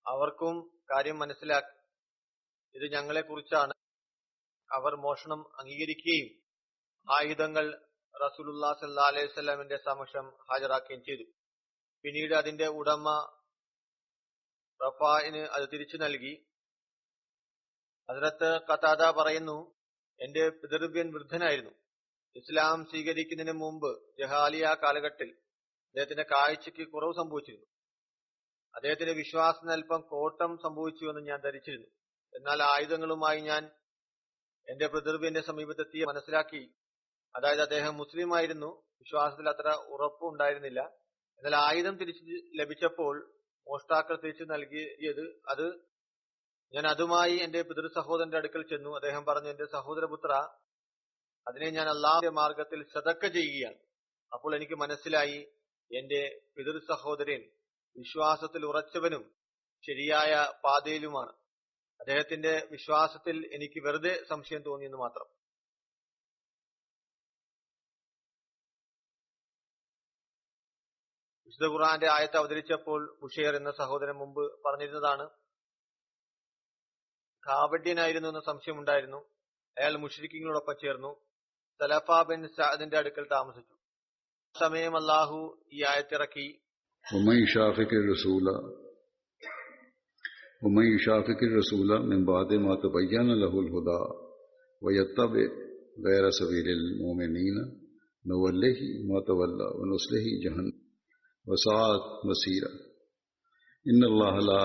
അവർക്കും കാര്യം മനസ്സിലാക്കി ഇത് ഞങ്ങളെ കുറിച്ചാണ്. അവർ മോഷണം അംഗീകരിക്കുകയും ആയുധങ്ങൾ റസൂലുള്ളാഹി സ്വല്ലല്ലാഹു അലൈഹി വസല്ലമിന്റെ സമക്ഷം ഹാജരാക്കുകയും ചെയ്തു. പിന്നീട് അതിന്റെ ഉടമ റഫാഇന് അത് തിരിച്ചു നൽകി. ഹദ്റത്ത് ഖതാദ പറയുന്നു, എന്റെ പിതൃവ്യൻ വൃദ്ധനായിരുന്നു. ഇസ്ലാം സ്വീകരിക്കുന്നതിന് മുമ്പ് ജഹാലിയ കാലഘട്ടത്തിൽ അദ്ദേഹത്തിന്റെ കാഴ്ചയ്ക്ക് കുറവ് സംഭവിച്ചിരുന്നു. അദ്ദേഹത്തിന്റെ വിശ്വാസത്തിന് അല്പം കോട്ടം സംഭവിച്ചുവെന്ന് ഞാൻ ധരിച്ചിരുന്നു. എന്നാൽ ആയുധങ്ങളുമായി ഞാൻ എന്റെ പിതൃവ്യന്റെ സമീപത്തെത്തി മനസ്സിലാക്കി. അതായത് അദ്ദേഹം മുസ്ലിം ആയിരുന്നു, വിശ്വാസത്തിൽ അത്ര ഉറപ്പ് ഉണ്ടായിരുന്നില്ല. എന്നാൽ ആയുധം തിരിച്ചു ലഭിച്ചപ്പോൾ മോഷ്ടാക്കൾ തിരിച്ചു നൽകിയത് ഞാൻ അതുമായി എന്റെ പിതൃ സഹോദരന്റെ അടുക്കൽ ചെന്നു. അദ്ദേഹം പറഞ്ഞു, എന്റെ സഹോദരപുത്ര, അതിനെ ഞാൻ അല്ലാഹുവിന്റെ മാർഗത്തിൽ സദക്ക ചെയ്യുകയാണ്. അപ്പോൾ എനിക്ക് മനസ്സിലായി, എന്റെ പിതൃ സഹോദരൻ വിശ്വാസത്തിൽ ഉറച്ചവനും ശരിയായ പാതയിലുമാണ്. അദ്ദേഹത്തിന്റെ വിശ്വാസത്തിൽ എനിക്ക് വെറുതെ സംശയം തോന്നിയെന്ന് മാത്രം. വിശുദ്ധ ഖുർആന്റെ ആയത്ത് അവതരിച്ചപ്പോൾ ബുഷൈർ എന്ന സഹോദരൻ മുമ്പ് പറഞ്ഞിരുന്നതാണ്. കാവഡ്യനായിരുന്നു എന്ന സംശയമുണ്ടായിരുന്നു. അയാൾ മുശ്രിക്കീങ്ങളോടൊപ്പം ചേർന്നു സലഫ ബിൻ സഅദിന്റെ അടുക്കൽ താമസിച്ചു. സമയം അല്ലാഹു ഈ ആയത്തിറക്കി, ومن يشاقق الرسول من بعد ما تبين له الهدى ويتبع غير سبيل المؤمنين نوله ما تولى ونصله جهنم وساءت مصيرا إن الله لا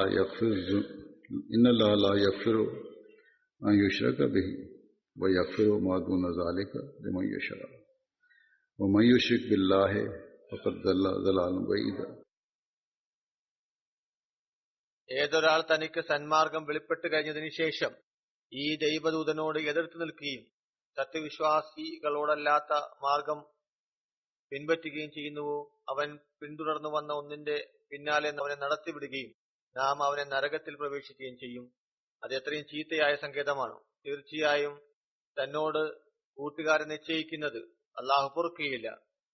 يغفر أن يشرك به ويغفر ما دون ذلك لمن يشاء ومن يشرك بالله فقد ضل ضلالا بعيدا. ഏതൊരാൾ തനിക്ക് സന്മാർഗം വെളിപ്പെട്ട് കഴിഞ്ഞതിന് ശേഷം ഈ ദൈവദൂതനോട് എതിർത്ത് നിൽക്കുകയും സത്യവിശ്വാസികളോടല്ലാത്ത മാർഗം പിൻപറ്റുകയും ചെയ്യുന്നുവോ, അവൻ പിന്തുടർന്നു വന്ന ഒന്നിന്റെ പിന്നാലെ അവനെ നടത്തിവിടുകയും നാം അവനെ നരകത്തിൽ പ്രവേശിക്കുകയും ചെയ്യും. അത് എത്രയും ചീത്തയായ സങ്കേതമാണ്. തീർച്ചയായും തന്നോട് കൂട്ടുകാരെ നിശ്ചയിക്കുന്നത് അള്ളാഹു പൊറുക്കുകയില്ല.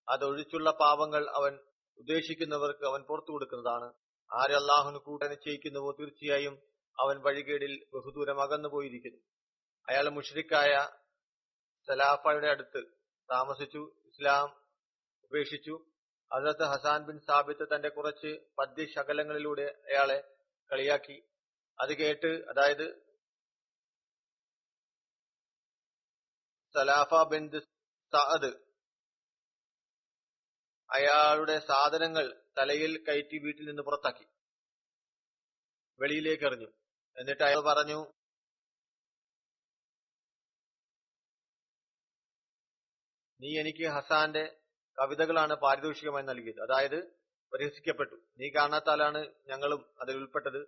അതൊഴിച്ചുള്ള പാപങ്ങൾ അവൻ ഉദ്ദേശിക്കുന്നവർക്ക് അവൻ പുറത്തു കൊടുക്കുന്നതാണ്. ആര് അള്ളാഹുവിന് കൂട്ട നിശ്ചയിക്കുന്നുവോ തീർച്ചയായും അവൻ വഴികേടിൽ ബഹുദൂരം അകന്നു പോയിരിക്കുന്നു. അയാൾ മുശ്രിക്കായ സലാഫയുടെ അടുത്ത് താമസിച്ചു, ഇസ്ലാം ഉപേക്ഷിച്ചു. ഹസ്രത്ത് ഹസാൻ ബിൻ സാബിത്ത് തന്റെ കുറച്ച് പദ്യശകലങ്ങളിലൂടെ അയാളെ കളിയാക്കി. അത് കേട്ട്, അതായത് സലാഫ ബിൻ സഅദ് അയാളുടെ സാധനങ്ങൾ തലയിൽ കയറ്റി വീട്ടിൽ നിന്ന് പുറത്താക്കി, വെളിയിലേക്ക് എറിഞ്ഞു. എന്നിട്ട് അയാൾ പറഞ്ഞു, നീ എനിക്ക് ഹസാന്റെ കവിതകളാണ് പാരിതോഷികമായി നൽകിയത്. അതായത് പരിഹസിക്കപ്പെട്ടു. നീ കാരണത്താലാണ് ഞങ്ങളും അതിൽ ഉൾപ്പെട്ടത്.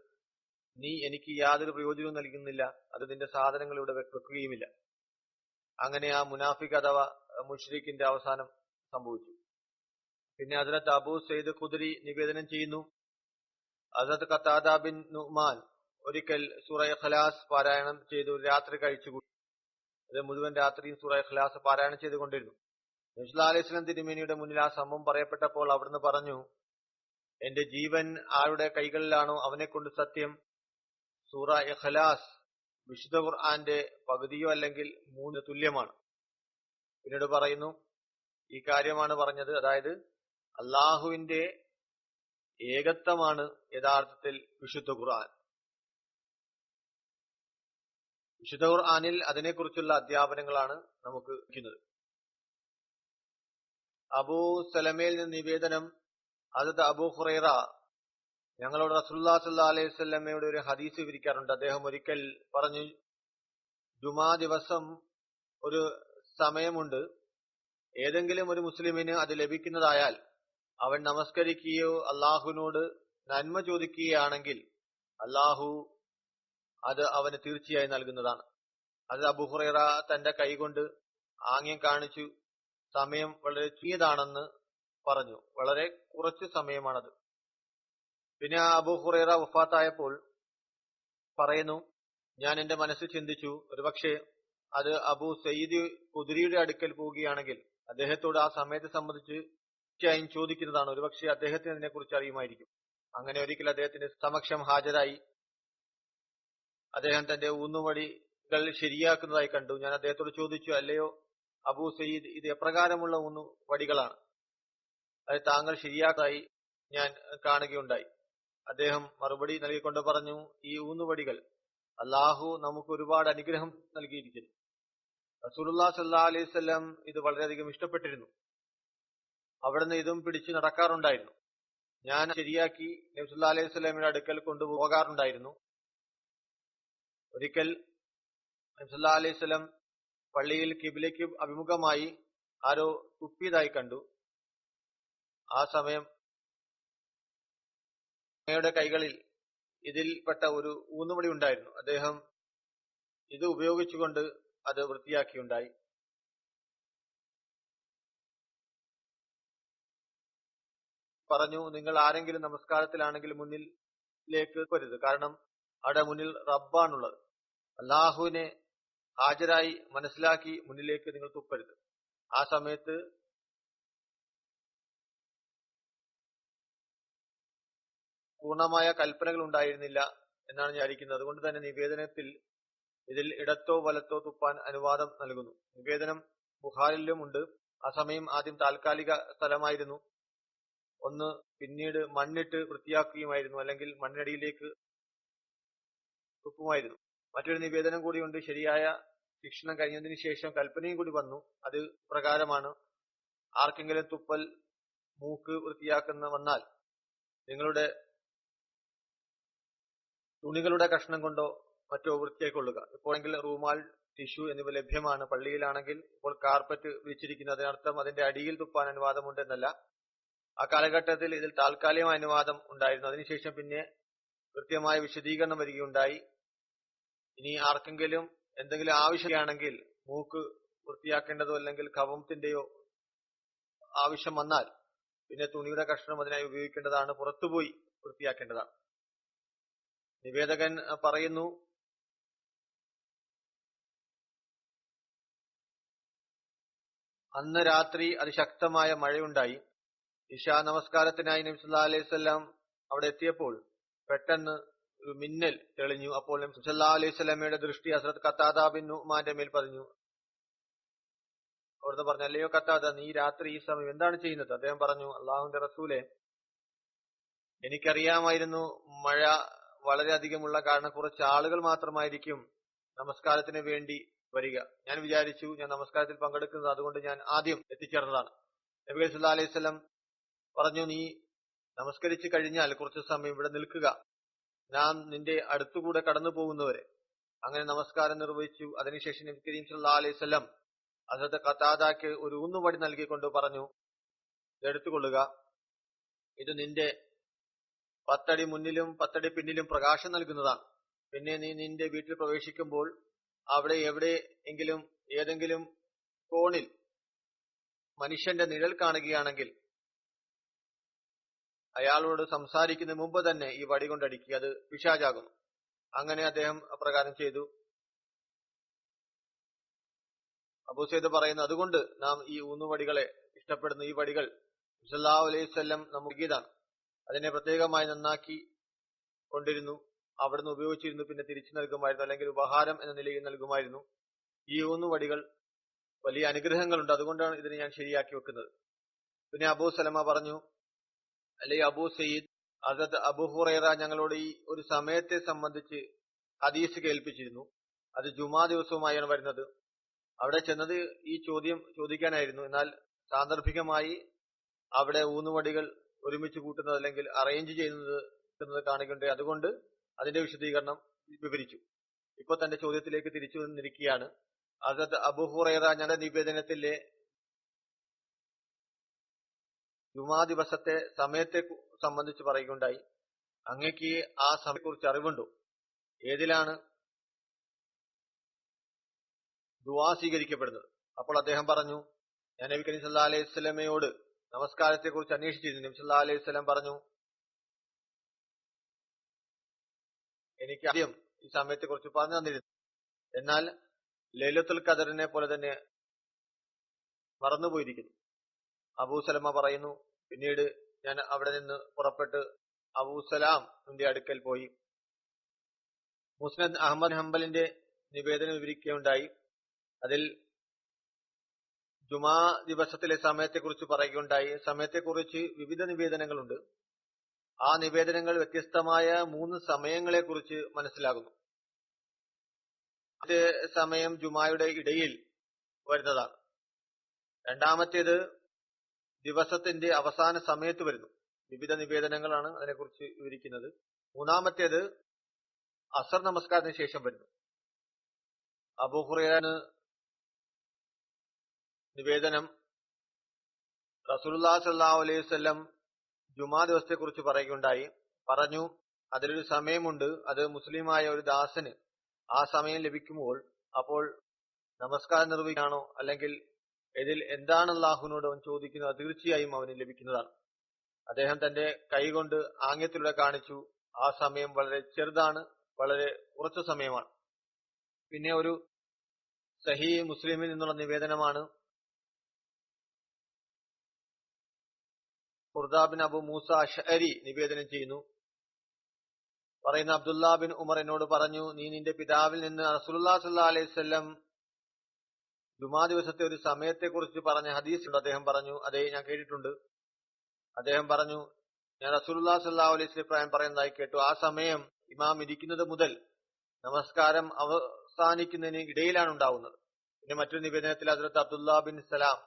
നീ എനിക്ക് യാതൊരു പ്രയോജനവും നൽകുന്നില്ല. അത് നിന്റെ സാധനങ്ങൾ ഇവിടെ വെക്കുകയുമില്ല. അങ്ങനെ ആ മുനാഫിഖ് അഥവാ മുശ്രിക്കിന്റെ അവസാനം സംഭവിച്ചു. പിന്നെ ഹസ്രത്ത് അബൂ സയ്യിദ് ഖുദ്രി നിവേദനം ചെയ്യുന്നു, ഹസ്രത്ത് ഖത്താദ ബിൻ നുഅ്മാൻ ഒരിക്കൽ സൂറ ഇഖ്ലാസ് പാരായണം ചെയ്തു രാത്രി കഴിച്ചുകൂടി. അത് മുഴുവൻ രാത്രിയും സൂറ ഇഖ്ലാസ് പാരായണം ചെയ്തുകൊണ്ടിരുന്നു. നബി സല്ലല്ലാഹു അലൈഹി വസല്ലം തിരുമേനിയുടെ മുന്നിൽ ആ സംഭവം പറയപ്പെട്ടപ്പോൾ അവിടുന്ന് പറഞ്ഞു, എന്റെ ജീവൻ ആരുടെ കൈകളിലാണോ അവനെ കൊണ്ട് സത്യം, സൂറ ഇഖ്ലാസ് വിശുദ്ധ ഖുർആന്റെ പകുതിയോ അല്ലെങ്കിൽ 3 തുല്യമാണ്. പിന്നീട് പറയുന്നു, ഈ കാര്യമാണ് പറഞ്ഞത്, അതായത് അള്ളാഹുവിന്റെ ഏകത്വമാണ് യഥാർത്ഥത്തിൽ വിശുദ്ധ ഖുർആൻ. വിശുദ്ധ ഖുർആനിൽ അതിനെക്കുറിച്ചുള്ള അധ്യാപനങ്ങളാണ് നമുക്ക് ലഭിക്കുന്നത്. അബൂ സലമയിൽ നിന്ന് നിവേദനം, ഹദരത്ത് അബൂ ഹുറൈറ ഞങ്ങളോട് റസൂലുള്ളാഹി സ്വല്ലല്ലാഹു അലൈഹി വസല്ലമയുടെ ഒരു ഹദീസ് വിവരിക്കാറുണ്ട്. അദ്ദേഹം ഒരിക്കൽ പറഞ്ഞു, ജുമാ ദിവസം ഒരു സമയമുണ്ട്, ഏതെങ്കിലും ഒരു മുസ്ലിമിന് അത് ലഭിക്കുന്നതായാൽ അവൻ നമസ്കരിക്കുകയോ അള്ളാഹുവിനോട് നന്മ ചോദിക്കുകയാണെങ്കിൽ അള്ളാഹു അത് അവന് തീർച്ചയായും നൽകുന്നതാണ്. അത് അബൂ ഹുറൈറ തന്റെ കൈകൊണ്ട് ആംഗ്യം കാണിച്ചു സമയം വളരെ ചുരുങ്ങിയതാണെന്ന് പറഞ്ഞു. വളരെ കുറച്ച് സമയമാണത്. പിന്നെ അബൂ ഹുറൈറ വഫാത്തായപ്പോൾ പറയുന്നു, ഞാൻ എന്റെ മനസ്സിൽ ചിന്തിച്ചു, ഒരുപക്ഷെ അത് അബൂ സയ്യിദ് ഖുദ്രിയുടെ അടുക്കൽ പോവുകയാണെങ്കിൽ അദ്ദേഹത്തോട് ആ സമയത്തെ സംബന്ധിച്ച് തീർച്ചയായും ചോദിക്കുന്നതാണ്. ഒരുപക്ഷെ അദ്ദേഹത്തിന് അതിനെക്കുറിച്ച് അറിയുമായിരിക്കും. അങ്ങനെ ഒരിക്കൽ അദ്ദേഹത്തിന്റെ സമക്ഷം ഹാജരായി. അദ്ദേഹം തന്റെ ഊന്നുവടികൾ ശരിയാക്കുന്നതായി കണ്ടു. ഞാൻ അദ്ദേഹത്തോട് ചോദിച്ചു, അല്ലയോ അബൂ സയ്യിദ്, ഇത് എപ്രകാരമുള്ള ഊന്നുവടികളാണ്? അത് താങ്കൾ ശരിയാക്കായി ഞാൻ കാണുകയുണ്ടായി. അദ്ദേഹം മറുപടി നൽകിക്കൊണ്ട് പറഞ്ഞു, ഈ ഊന്നുവടികൾ അള്ളാഹു നമുക്ക് ഒരുപാട് അനുഗ്രഹം നൽകിയിരിക്കുന്നു. റസൂലുള്ളാഹി സ്വല്ലല്ലാഹു അലൈഹി വസല്ലം ഇത് വളരെയധികം ഇഷ്ടപ്പെട്ടിരുന്നു. അവിടുന്ന് ഇതും പിടിച്ചു നടക്കാറുണ്ടായിരുന്നു. ഞാൻ ശരിയാക്കി നബി സല്ലല്ലാഹു അലൈഹി വസല്ലമയുടെ അടുക്കൽ കൊണ്ടുപോകാറുണ്ടായിരുന്നു. ഒരിക്കൽ നബി സല്ലല്ലാഹു അലൈഹി വസല്ലം പള്ളിയിൽ ഖിബ്ലയ്ക്ക് അഭിമുഖമായി ആരോ തുപ്പിയതായി കണ്ടു. ആ സമയം അങ്ങയുടെ കൈകളിൽ ഇതിൽപ്പെട്ട ഒരു ഊന്നുവടി ഉണ്ടായിരുന്നു. അദ്ദേഹം ഇത് ഉപയോഗിച്ചുകൊണ്ട് അത് വൃത്തിയാക്കിയുണ്ടായി. പറഞ്ഞു, നിങ്ങൾ ആരെങ്കിലും നമസ്കാരത്തിലാണെങ്കിൽ മുന്നിലേക്ക് വരരുത്. കാരണം അവിടെ മുന്നിൽ റബ്ബാണുള്ളത്. അള്ളാഹുവിനെ ഹാജരായി മനസ്സിലാക്കി മുന്നിലേക്ക് നിങ്ങൾ തുപ്പരുത്. ആ സമയത്ത് പൂർണ്ണമായ കൽപ്പനകൾ ഉണ്ടായിരുന്നില്ല എന്നാണ് ഞാൻ വിചാരിക്കുന്നത്. അതുകൊണ്ട് തന്നെ നിവേദനത്തിൽ ഇതിൽ ഇടത്തോ വലത്തോ തുപ്പാൻ അനുവാദം നൽകുന്നു. നിവേദനം ബുഖാരിയിലും ഉണ്ട്. ആ സമയം ആദ്യം താൽക്കാലിക സ്ഥലമായിരുന്നു. ഒന്ന് പിന്നീട് മണ്ണിട്ട് വൃത്തിയാക്കുകയുമായിരുന്നു, അല്ലെങ്കിൽ മണ്ണിനടിയിലേക്ക് തുപ്പുമായിരുന്നു. മറ്റൊരു നിവേദനം കൂടിയുണ്ട്, ശരിയായ ശിക്ഷണം കഴിഞ്ഞതിന് ശേഷം കൽപ്പനയും കൂടി വന്നു. അത് പ്രകാരമാണ്, ആർക്കെങ്കിലും തുപ്പൽ മൂക്ക് വൃത്തിയാക്കുന്ന വന്നാൽ നിങ്ങളുടെ തുണികളുടെ കഷ്ണം കൊണ്ടോ മറ്റോ വൃത്തിയാക്കൊള്ളുക. ഇപ്പോഴെങ്കിൽ റൂമാൽ, ടിഷ്യൂ എന്നിവ ലഭ്യമാണ്. പള്ളിയിലാണെങ്കിൽ ഇപ്പോൾ കാർപ്പറ്റ് വിരിച്ചിരിക്കുന്നു. അതിനർത്ഥം അതിന്റെ അടിയിൽ തുപ്പാൻ അനുവാദമുണ്ട് എന്നല്ല. ആ കാലഘട്ടത്തിൽ ഇതിൽ താൽക്കാലികമായ അനുവാദം ഉണ്ടായിരുന്നു. അതിനുശേഷം പിന്നെ കൃത്യമായ വിശദീകരണം വരികയുണ്ടായി. ഇനി ആർക്കെങ്കിലും എന്തെങ്കിലും ആവശ്യമാണെങ്കിൽ മൂക്ക് വൃത്തിയാക്കേണ്ടതോ അല്ലെങ്കിൽ കഫത്തിന്റെയോ ആവശ്യം വന്നാൽ പിന്നെ തുണിയുടെ കഷ്ണം അതിനായി ഉപയോഗിക്കേണ്ടതാണ്, പുറത്തുപോയി വൃത്തിയാക്കേണ്ടതാണ്. നിവേദകൻ പറയുന്നു, അന്ന് രാത്രി അതിശക്തമായ മഴയുണ്ടായി. ഇശാ നമസ്കാരത്തിനായി നബി സല്ലല്ലാഹു അലൈഹി വസല്ലം അവിടെ എത്തിയപ്പോൾ പെട്ടെന്ന് ഒരു മിന്നൽ തെളിഞ്ഞു. അപ്പോൾ നബി സല്ലല്ലാഹു അലൈഹി വസല്ലമയുടെ ദൃഷ്ടി ഹസ്രത്ത് ഖത്താദ ബിൻ നുഅ്മാന്റെ മേൽ പതിഞ്ഞു. അവിടുന്ന് പറഞ്ഞു, അല്ലയോ ഖത്താദ, നീ രാത്രി ഈ സമയം എന്താണ് ചെയ്യുന്നത്? അദ്ദേഹം പറഞ്ഞു, അള്ളാഹുവിന്റെ റസൂലെ, എനിക്കറിയാമായിരുന്നു മഴ വളരെയധികമുള്ള കാരണം കുറച്ച് ആളുകൾ മാത്രമായിരിക്കും നമസ്കാരത്തിന് വേണ്ടി വരിക. ഞാൻ വിചാരിച്ചു ഞാൻ നമസ്കാരത്തിൽ പങ്കെടുക്കുന്നത്, അതുകൊണ്ട് ഞാൻ ആദ്യം എത്തിച്ചേർന്നതാണ്. നബി സല്ലല്ലാഹു അലൈഹി വസല്ലം പറഞ്ഞു, നീ നമസ്കരിച്ചു കഴിഞ്ഞാൽ കുറച്ചു സമയം ഇവിടെ നിൽക്കുക, ഞാൻ നിന്റെ അടുത്തുകൂടെ കടന്നു പോകുന്നവരെ. അങ്ങനെ നമസ്കാരം നിർവഹിച്ചു. അതിനുശേഷം നബി കരീം സല്ലല്ലാഹു അലൈഹി വസല്ലം ഹസ്രത്ത് ഖതാദക്ക് ഒരു ഊന്നുവടി നൽകിക്കൊണ്ട് പറഞ്ഞു, ഇതെടുത്തുകൊള്ളുക, ഇത് നിന്റെ 10 അടി മുന്നിലും 10 അടി പിന്നിലും പ്രകാശം നൽകുന്നതാണ്. പിന്നെ നീ നിന്റെ വീട്ടിൽ പ്രവേശിക്കുമ്പോൾ അവിടെ എവിടെയെങ്കിലും ഏതെങ്കിലും കോണിൽ മനുഷ്യന്റെ നിഴൽ കാണുകയാണെങ്കിൽ അയാളോട് സംസാരിക്കുന്നതിന് മുമ്പ് തന്നെ ഈ വടി കൊണ്ടടിക്കുക, അത് പിശാചാകുന്നു. അങ്ങനെ അദ്ദേഹം അപ്രകാരം ചെയ്തു. അബൂ സയ്യിദ് പറയുന്നു, അതുകൊണ്ട് നാം ഈ ഊന്നുവടികളെ ഇഷ്ടപ്പെടുന്നു. ഈ വടികൾ സല്ലല്ലാഹു അലൈഹി വസല്ലം നമുക്കിയതാണ്. അതിനെ പ്രത്യേകമായി നന്നാക്കി കൊണ്ടിരുന്നു, അവിടുന്ന് ഉപയോഗിച്ചിരുന്നു, പിന്നെ തിരിച്ചു നൽകുമായിരുന്നു, അല്ലെങ്കിൽ ഉപഹാരം എന്ന നിലയിൽ നൽകുമായിരുന്നു. ഈ ഊന്നുവടികൾ വലിയ അനുഗ്രഹങ്ങളുണ്ട്, അതുകൊണ്ടാണ് ഇതിനെ ഞാൻ ശരിയാക്കി വെക്കുന്നത്. പിന്നെ അബൂ സലമ പറഞ്ഞു, അല്ലെ അബൂ സയ്യിദ്, ഹസ്രത്ത് അബൂ ഹുറൈറ ഞങ്ങളോട് ഈ ഒരു സമയത്തെ സംബന്ധിച്ച് ഹദീസ് കേൾപ്പിച്ചിരുന്നു. അത് ജുമാ ദിവസവുമായാണ് വരുന്നത്. അവിടെ ചെന്നത് ഈ ചോദ്യം ചോദിക്കാനായിരുന്നു. എന്നാൽ സാന്ദർഭികമായി അവിടെ ഊന്നുവടികൾ ഒരുമിച്ച് കൂട്ടുന്നത് അല്ലെങ്കിൽ അറേഞ്ച് ചെയ്യുന്നത് കാണുകയുണ്ട്. അതുകൊണ്ട് അതിന്റെ വിശദീകരണം വിവരിച്ചു. ഇപ്പൊ തന്റെ ചോദ്യത്തിലേക്ക് തിരിച്ചു വന്നിരിക്കുകയാണ്. ഹസ്രത്ത് അബൂ ഹുറൈറ ഞങ്ങളുടെ നിവേദനത്തിലെ ജുമാ ദിവസത്തെ സമയത്തെ സംബന്ധിച്ച് പറയുകയുണ്ടായി. അങ്ങേക്ക് ആ സമയത്തെക്കുറിച്ച് അറിവുണ്ടോ? ഏതിലാണ് ദുആ സ്വീകരിക്കപ്പെടുന്നത്? അപ്പോൾ അദ്ദേഹം പറഞ്ഞു, ഞാൻ നബി കരീം സല്ലല്ലാഹു അലൈഹി വസല്ലമയോട് നമസ്കാരത്തെ കുറിച്ച് അന്വേഷിച്ചിരുന്നു. നബി സല്ലല്ലാഹു അലൈഹി വസല്ലം പറഞ്ഞു, എനിക്ക് ആദ്യം ഈ സമയത്തെ കുറിച്ച് പറഞ്ഞു തന്നിരുന്നു, എന്നാൽ ലൈലത്തുൽ ഖദറിനെ പോലെ തന്നെ മറന്നുപോയിരിക്കുന്നു. അബൂ സലമ പറയുന്നു, പിന്നീട് ഞാൻ അവിടെ നിന്ന് പുറപ്പെട്ട് അബൂ സലാമിന്റെ അടുക്കൽ പോയി. മുസ്നദ് അഹമ്മദ് ഹംബലിന്റെ നിവേദനം വിവരിക്കുകയുണ്ടായി. അതിൽ ജുമാ ദിവസത്തിലെ സമയത്തെക്കുറിച്ച് പറയുകയുണ്ടായി. സമയത്തെക്കുറിച്ച് വിവിധ നിവേദനങ്ങളുണ്ട്. ആ നിവേദനങ്ങൾ വ്യത്യസ്തമായ 3 സമയങ്ങളെ കുറിച്ച് മനസ്സിലാകുന്നു. ആദ്യ സമയം ജുമായുടെ ഇടയിൽ വരുന്നതാണ്. രണ്ടാമത്തേത് ദിവസത്തിന്റെ അവസാന സമയത്ത് വരുന്നു. വിവിധ നിവേദനങ്ങളാണ് അതിനെക്കുറിച്ച് വിവരിക്കുന്നത്. മൂന്നാമത്തേത് അസർ നമസ്കാരത്തിന് ശേഷം വരുന്നു. അബൂ ഹുറൈറ നിവേദനം, റസൂലുള്ളാഹി സ്വല്ലല്ലാഹു അലൈഹി വസല്ലം ജുമാ ദിവസത്തെ കുറിച്ച് പറയുകയുണ്ടായി. പറഞ്ഞു, അതിലൊരു സമയമുണ്ട്, അത് മുസ്ലിമായ ഒരു ദാസന് ആ സമയം ലഭിക്കുമ്പോൾ അപ്പോൾ നമസ്കാരം നിർവഹിക്കാണോ അല്ലെങ്കിൽ ഇതിൽ എന്താണ് അള്ളാഹുവിനോട് അവൻ ചോദിക്കുന്നത്, അത് തീർച്ചയായും അവന് ലഭിക്കുന്നതാണ്. അദ്ദേഹം തന്റെ കൈകൊണ്ട് ആംഗ്യത്തിലൂടെ കാണിച്ചു. ആ സമയം വളരെ ചെറുതാണ്, വളരെ കുറച്ചു സമയമാണ്. പിന്നെ ഒരു സഹീഹ് മുസ്ലിമിൽ നിന്നുള്ള നിവേദനമാണ്. ഖുർദാ ബിൻ അബു മൂസ അശ്അരി നിവേദനം ചെയ്യുന്നു. പറയുന്ന, അബ്ദുല്ലാ ബിൻ ഉമർ എന്നോട് പറഞ്ഞു, നീ നിന്റെ പിതാവിൽ നിന്ന് റസൂലുള്ളാഹി സ്വല്ലല്ലാഹു അലൈഹി വസല്ലം ജുമാ ദിവസത്തെ ഒരു സമയത്തെ കുറിച്ച് പറഞ്ഞ ഹദീസ് ഉണ്ട്. അദ്ദേഹം പറഞ്ഞു, അതെ, ഞാൻ കേട്ടിട്ടുണ്ട്. അദ്ദേഹം പറഞ്ഞു, ഞാൻ റസൂലുള്ളാഹി സ്വല്ലല്ലാഹു അലൈഹി വസല്ലം ഇബ്രാഹിം പറയുന്നതായി കേട്ടു. ആ സമയം ഇമാം ഇരിക്കുന്നത് മുതൽ നമസ്കാരം അവസാനിക്കുന്നതിന് ഇടയിലാണ് ഉണ്ടാവുന്നത്. പിന്നെ മറ്റൊരു നിവേദനത്തിൽ ഹസ്രത്ത് അബ്ദുല്ലാ ബിൻ സലാം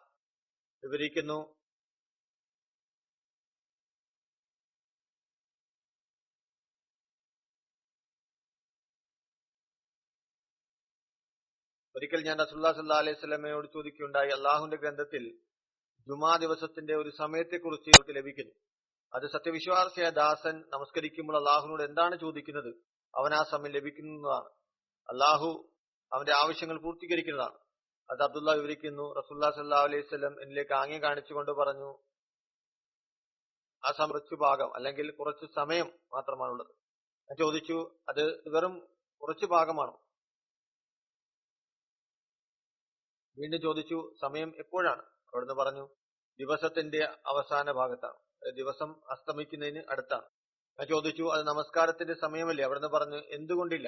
വിവരിക്കുന്നു, ഒരിക്കൽ ഞാൻ റസൂലുള്ളാഹി സ്വല്ലല്ലാഹു അലൈഹി വസല്ലമയോട് ചോദിക്കുകയുണ്ടായി, അള്ളാഹുവിന്റെ ഗ്രന്ഥത്തിൽ ജുമാ ദിവസത്തിന്റെ ഒരു സമയത്തെക്കുറിച്ച് ലഭിക്കുന്നു. അത് സത്യവിശ്വാസിയായ ദാസൻ നമസ്കരിക്കുമ്പോൾ അള്ളാഹുവിനോട് എന്താണ് ചോദിക്കുന്നത്, അവൻ ആ സമയം ലഭിക്കുന്നതാണ്. അള്ളാഹു അവന്റെ ആവശ്യങ്ങൾ പൂർത്തീകരിക്കുന്നതാണ്. അത് അബ്ദുള്ള വിവരിക്കുന്നു, റസൂലുള്ളാഹി സ്വല്ലല്ലാഹു അലൈഹി വസല്ലം എന്നിലേക്ക് ആംഗ്യം കാണിച്ചുകൊണ്ട് പറഞ്ഞു, ആ സമയം കുറച്ചു ഭാഗം അല്ലെങ്കിൽ കുറച്ചു സമയം മാത്രമാണുള്ളത്. ഞാൻ ചോദിച്ചു, അത് വെറും കുറച്ചു ഭാഗമാണോ? വീണ്ടും ചോദിച്ചു, സമയം എപ്പോഴാണ്? അവിടുന്ന് പറഞ്ഞു, ദിവസത്തിന്റെ അവസാന ഭാഗത്താണ്, ദിവസം അസ്തമിക്കുന്നതിന് അടുത്താണ്. ഞാൻ ചോദിച്ചു, അത് നമസ്കാരത്തിന്റെ സമയമല്ലേ? അവിടുന്ന് പറഞ്ഞു, എന്തുകൊണ്ടില്ല?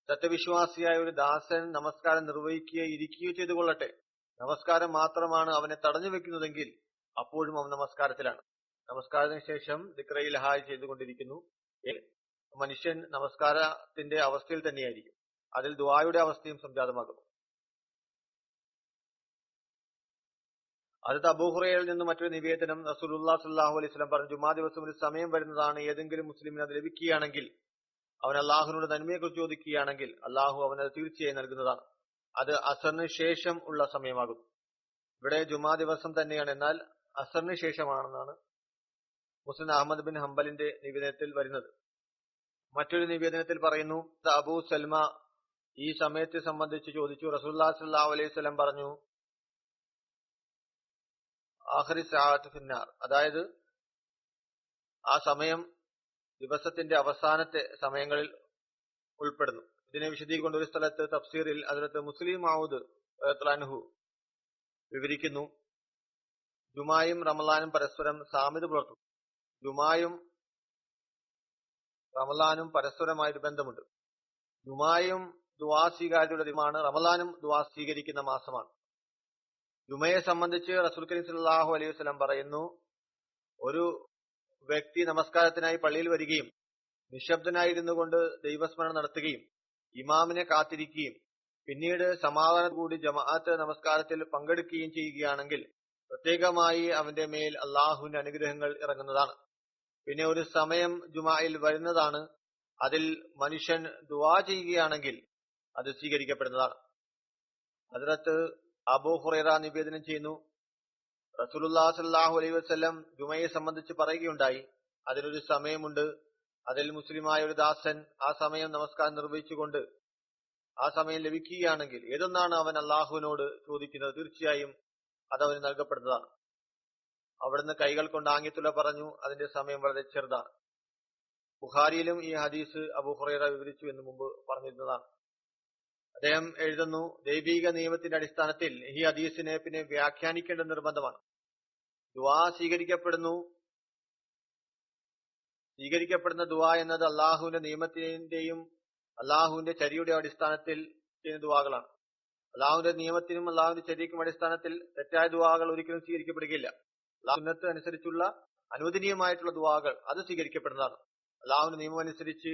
സത്യവിശ്വാസിയായ ഒരു ദാസൻ നമസ്കാരം നിർവഹിക്കുകയോ ഇരിക്കുകയോ ചെയ്തു കൊള്ളട്ടെ, നമസ്കാരം മാത്രമാണ് അവനെ തടഞ്ഞു വെക്കുന്നതെങ്കിൽ അപ്പോഴും അവൻ നമസ്കാരത്തിലാണ്. നമസ്കാരത്തിന് ശേഷം ദിക്ർ ഇൽഹായ് ചെയ്തുകൊണ്ടിരിക്കുന്നു. മനുഷ്യൻ നമസ്കാരത്തിന്റെ അവസ്ഥയിൽ തന്നെയായിരിക്കും. അതിൽ ദുആയുടെ അവസ്ഥയും സംജാതമാകുന്നു. അത് അബൂ ഹുറൈറയിൽ നിന്ന് മറ്റൊരു നിവേദനം, റസൂലുള്ളാഹി സ്വല്ലല്ലാഹു അലൈഹി വസല്ലം പറഞ്ഞു, ജുമാ ദിവസം ഒരു സമയം വരുന്നതാണ്, ഏതെങ്കിലും മുസ്ലിമിന് അത് ലഭിക്കുകയാണെങ്കിൽ, അവൻ അള്ളാഹുവിനോട് നന്മയെക്കുറിച്ച് ചോദിക്കുകയാണെങ്കിൽ അള്ളാഹു അവനത് തീർച്ചയായും നൽകുന്നതാണ്. അത് അസറിന് ശേഷം ഉള്ള സമയമാകുന്നു. ഇവിടെ ജുമാ ദിവസം തന്നെയാണ്, എന്നാൽ അസറിന് ശേഷമാണെന്നാണ് മുസ്ലിം അഹമ്മദ് ബിൻ ഹംബലിന്റെ നിവേദനത്തിൽ വരുന്നത്. മറ്റൊരു നിവേദനത്തിൽ പറയുന്നു, അബൂ സൽമ ഈ സമയത്തെ സംബന്ധിച്ച് ചോദിച്ചു. റസൂലുള്ളാഹി സ്വല്ലല്ലാഹു അലൈഹി വസല്ലം പറഞ്ഞു, ആഖിരി സഅത്ത് ഫിന്നാർ, അതായത് ആ സമയം ദിവസത്തിന്റെ അവസാനത്തെ സമയങ്ങളിൽ ഉൾപ്പെടുന്നു. ഇതിനെ വിശദീകരിക്കൊണ്ട് ഒരു സ്ഥലത്ത് തഫ്സീറിൽ ഹദ്റത്ത് മുസ്ലിം മൗദ് റളിയല്ലാഹു അൻഹു വിവരിക്കുന്നു, ജുമായും റമളാനും പരസ്പരം സാമ്യത പുലർത്തുന്നു. ജുമായും റമളാനും പരസ്പരമായൊരു ബന്ധമുണ്ട്. ജുമായും ദുആ സ്വീകാര്യതയുടെ ദിനമാണ്, റമളാനും ദുആ സ്വീകരിക്കുന്ന മാസമാണ്. ജുമയെ സംബന്ധിച്ച് റസൂൽ കരീം സല്ലല്ലാഹു അലൈഹി വസല്ലം പറയുന്നു, ഒരു വ്യക്തി നമസ്കാരത്തിനായി പള്ളിയിൽ വരികയും നിശബ്ദനായിരുന്നു കൊണ്ട് ദൈവസ്മരണം നടത്തുകയും ഇമാമിനെ കാത്തിരിക്കുകയും പിന്നീട് സമാധാനത്തോടുകൂടി ജമാഅത്ത് നമസ്കാരത്തിൽ പങ്കെടുക്കുകയും ചെയ്യുകയാണെങ്കിൽ പ്രത്യേകമായി അവന്റെ മേൽ അള്ളാഹുവിന്റെ അനുഗ്രഹങ്ങൾ ഇറങ്ങുന്നതാണ്. പിന്നെ ഒരു സമയം ജുമായിൽ വരുന്നതാണ്, അതിൽ മനുഷ്യൻ ദുആ ചെയ്യുകയാണെങ്കിൽ അത് സ്വീകരിക്കപ്പെടുന്നതാണ്. ഹദ്റത്ത് അബൂ ഹുറൈറ നിവേദനം ചെയ്യുന്നു, റസൂലുള്ളാഹി സ്വല്ലല്ലാഹു അലൈഹി വസല്ലം ജുമയെ സംബന്ധിച്ച് പറയുകയുണ്ടായി, അതിനൊരു സമയമുണ്ട്, അതിൽ മുസ്ലിമായ ഒരു ദാസൻ ആ സമയം നമസ്കാരം നിർവഹിച്ചുകൊണ്ട് ആ സമയം ലഭിക്കുകയാണെങ്കിൽ ഏതൊന്നാണ് അവൻ അള്ളാഹുവിനോട് ചോദിക്കുന്നത്, തീർച്ചയായും അത് അവന് നൽകപ്പെടുന്നതാണ്. അവിടുന്ന് കൈകൾ കൊണ്ട് ആംഗ്യത്തുല പറഞ്ഞു, അതിന്റെ സമയം വളരെ ചെറുതാണ്. ബുഖാരിയിലും ഈ ഹദീസ് അബൂ ഹുറൈറ വിവരിച്ചു എന്ന് മുമ്പ് പറഞ്ഞിരുന്നതാണ്. അദ്ദേഹം എഴുതുന്നു, ദൈവിക നിയമത്തിന്റെ അടിസ്ഥാനത്തിൽ ഈ ഹദീസിനെ പിന്നെ വ്യാഖ്യാനിക്കേണ്ട നിർബന്ധമാണ്. ദുആ സ്വീകരിക്കപ്പെടുന്ന ദുആ എന്നത് അള്ളാഹുവിന്റെ നിയമത്തിന്റെയും അള്ളാഹുവിന്റെ ചര്യയുടെ അടിസ്ഥാനത്തിൽ ചെയ്യുന്ന ദുആകളാണ്. അള്ളാഹുവിന്റെ നിയമത്തിനും അള്ളാഹുവിന്റെ ചര്യക്കും അടിസ്ഥാനത്തിൽ തെറ്റായ ദുആകൾ ഒരിക്കലും സ്വീകരിക്കപ്പെടുകയില്ല. സുന്നത്ത് അനുസരിച്ചുള്ള അനുവദനീയമായിട്ടുള്ള ദുആകൾ അത് സ്വീകരിക്കപ്പെടുന്നതാണ്. അള്ളാഹുവിന്റെ നിയമം അനുസരിച്ച്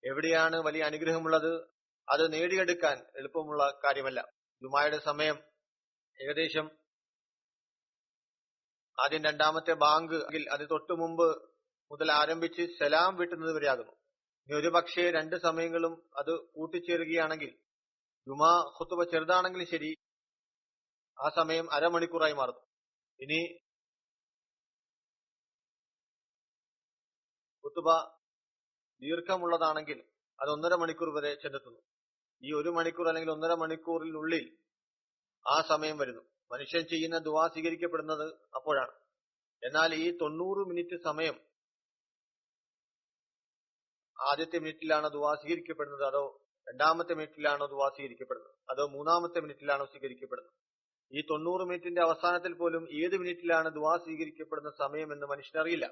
എവിടെയാണ് വലിയ അനുഗ്രഹമുള്ളത് അത് നേടിയെടുക്കാൻ എളുപ്പമുള്ള കാര്യമല്ല. ജുമായുടെ സമയം ഏകദേശം ആദ്യം രണ്ടാമത്തെ ബാങ്ക് അത് തൊട്ടു മുമ്പ് മുതൽ ആരംഭിച്ച് സലാം വീട്ടുന്നത് വരെയാകുന്നു. ഇനി ഒരു പക്ഷേ രണ്ട് സമയങ്ങളും അത് കൂട്ടിച്ചേരുകയാണെങ്കിൽ ജുമാ ഖുതുബ ചെറുതാണെങ്കിലും ശരി ആ സമയം അരമണിക്കൂറായി മാറുന്നു. ഇനി ഖുതുബ ദീർഘമുള്ളതാണെങ്കിൽ അത് 1.5 മണിക്കൂർ വരെ ചെന്നെത്തുന്നു. ഈ 1 മണിക്കൂർ അല്ലെങ്കിൽ 1.5 മണിക്കൂറിനുള്ളിൽ ആ സമയം വരുന്നു. മനുഷ്യൻ ചെയ്യുന്ന ദുആ സ്വീകരിക്കപ്പെടുന്നത് അപ്പോഴാണ്. എന്നാൽ ഈ 90 മിനിറ്റ് സമയം ആദ്യത്തെ മിനിറ്റിലാണോ ദുആ സ്വീകരിക്കപ്പെടുന്നത്, അതോ രണ്ടാമത്തെ മിനിറ്റിലാണോ ദുആ സ്വീകരിക്കപ്പെടുന്നത്, അതോ മൂന്നാമത്തെ മിനിറ്റിലാണോ സ്വീകരിക്കപ്പെടുന്നത്? ഈ 90 മിനിറ്റിന്റെ അവസാനത്തിൽ പോലും ഏത് മിനിറ്റിലാണ് ദുആ സ്വീകരിക്കപ്പെടുന്ന സമയം എന്ന് മനുഷ്യനറിയില്ല.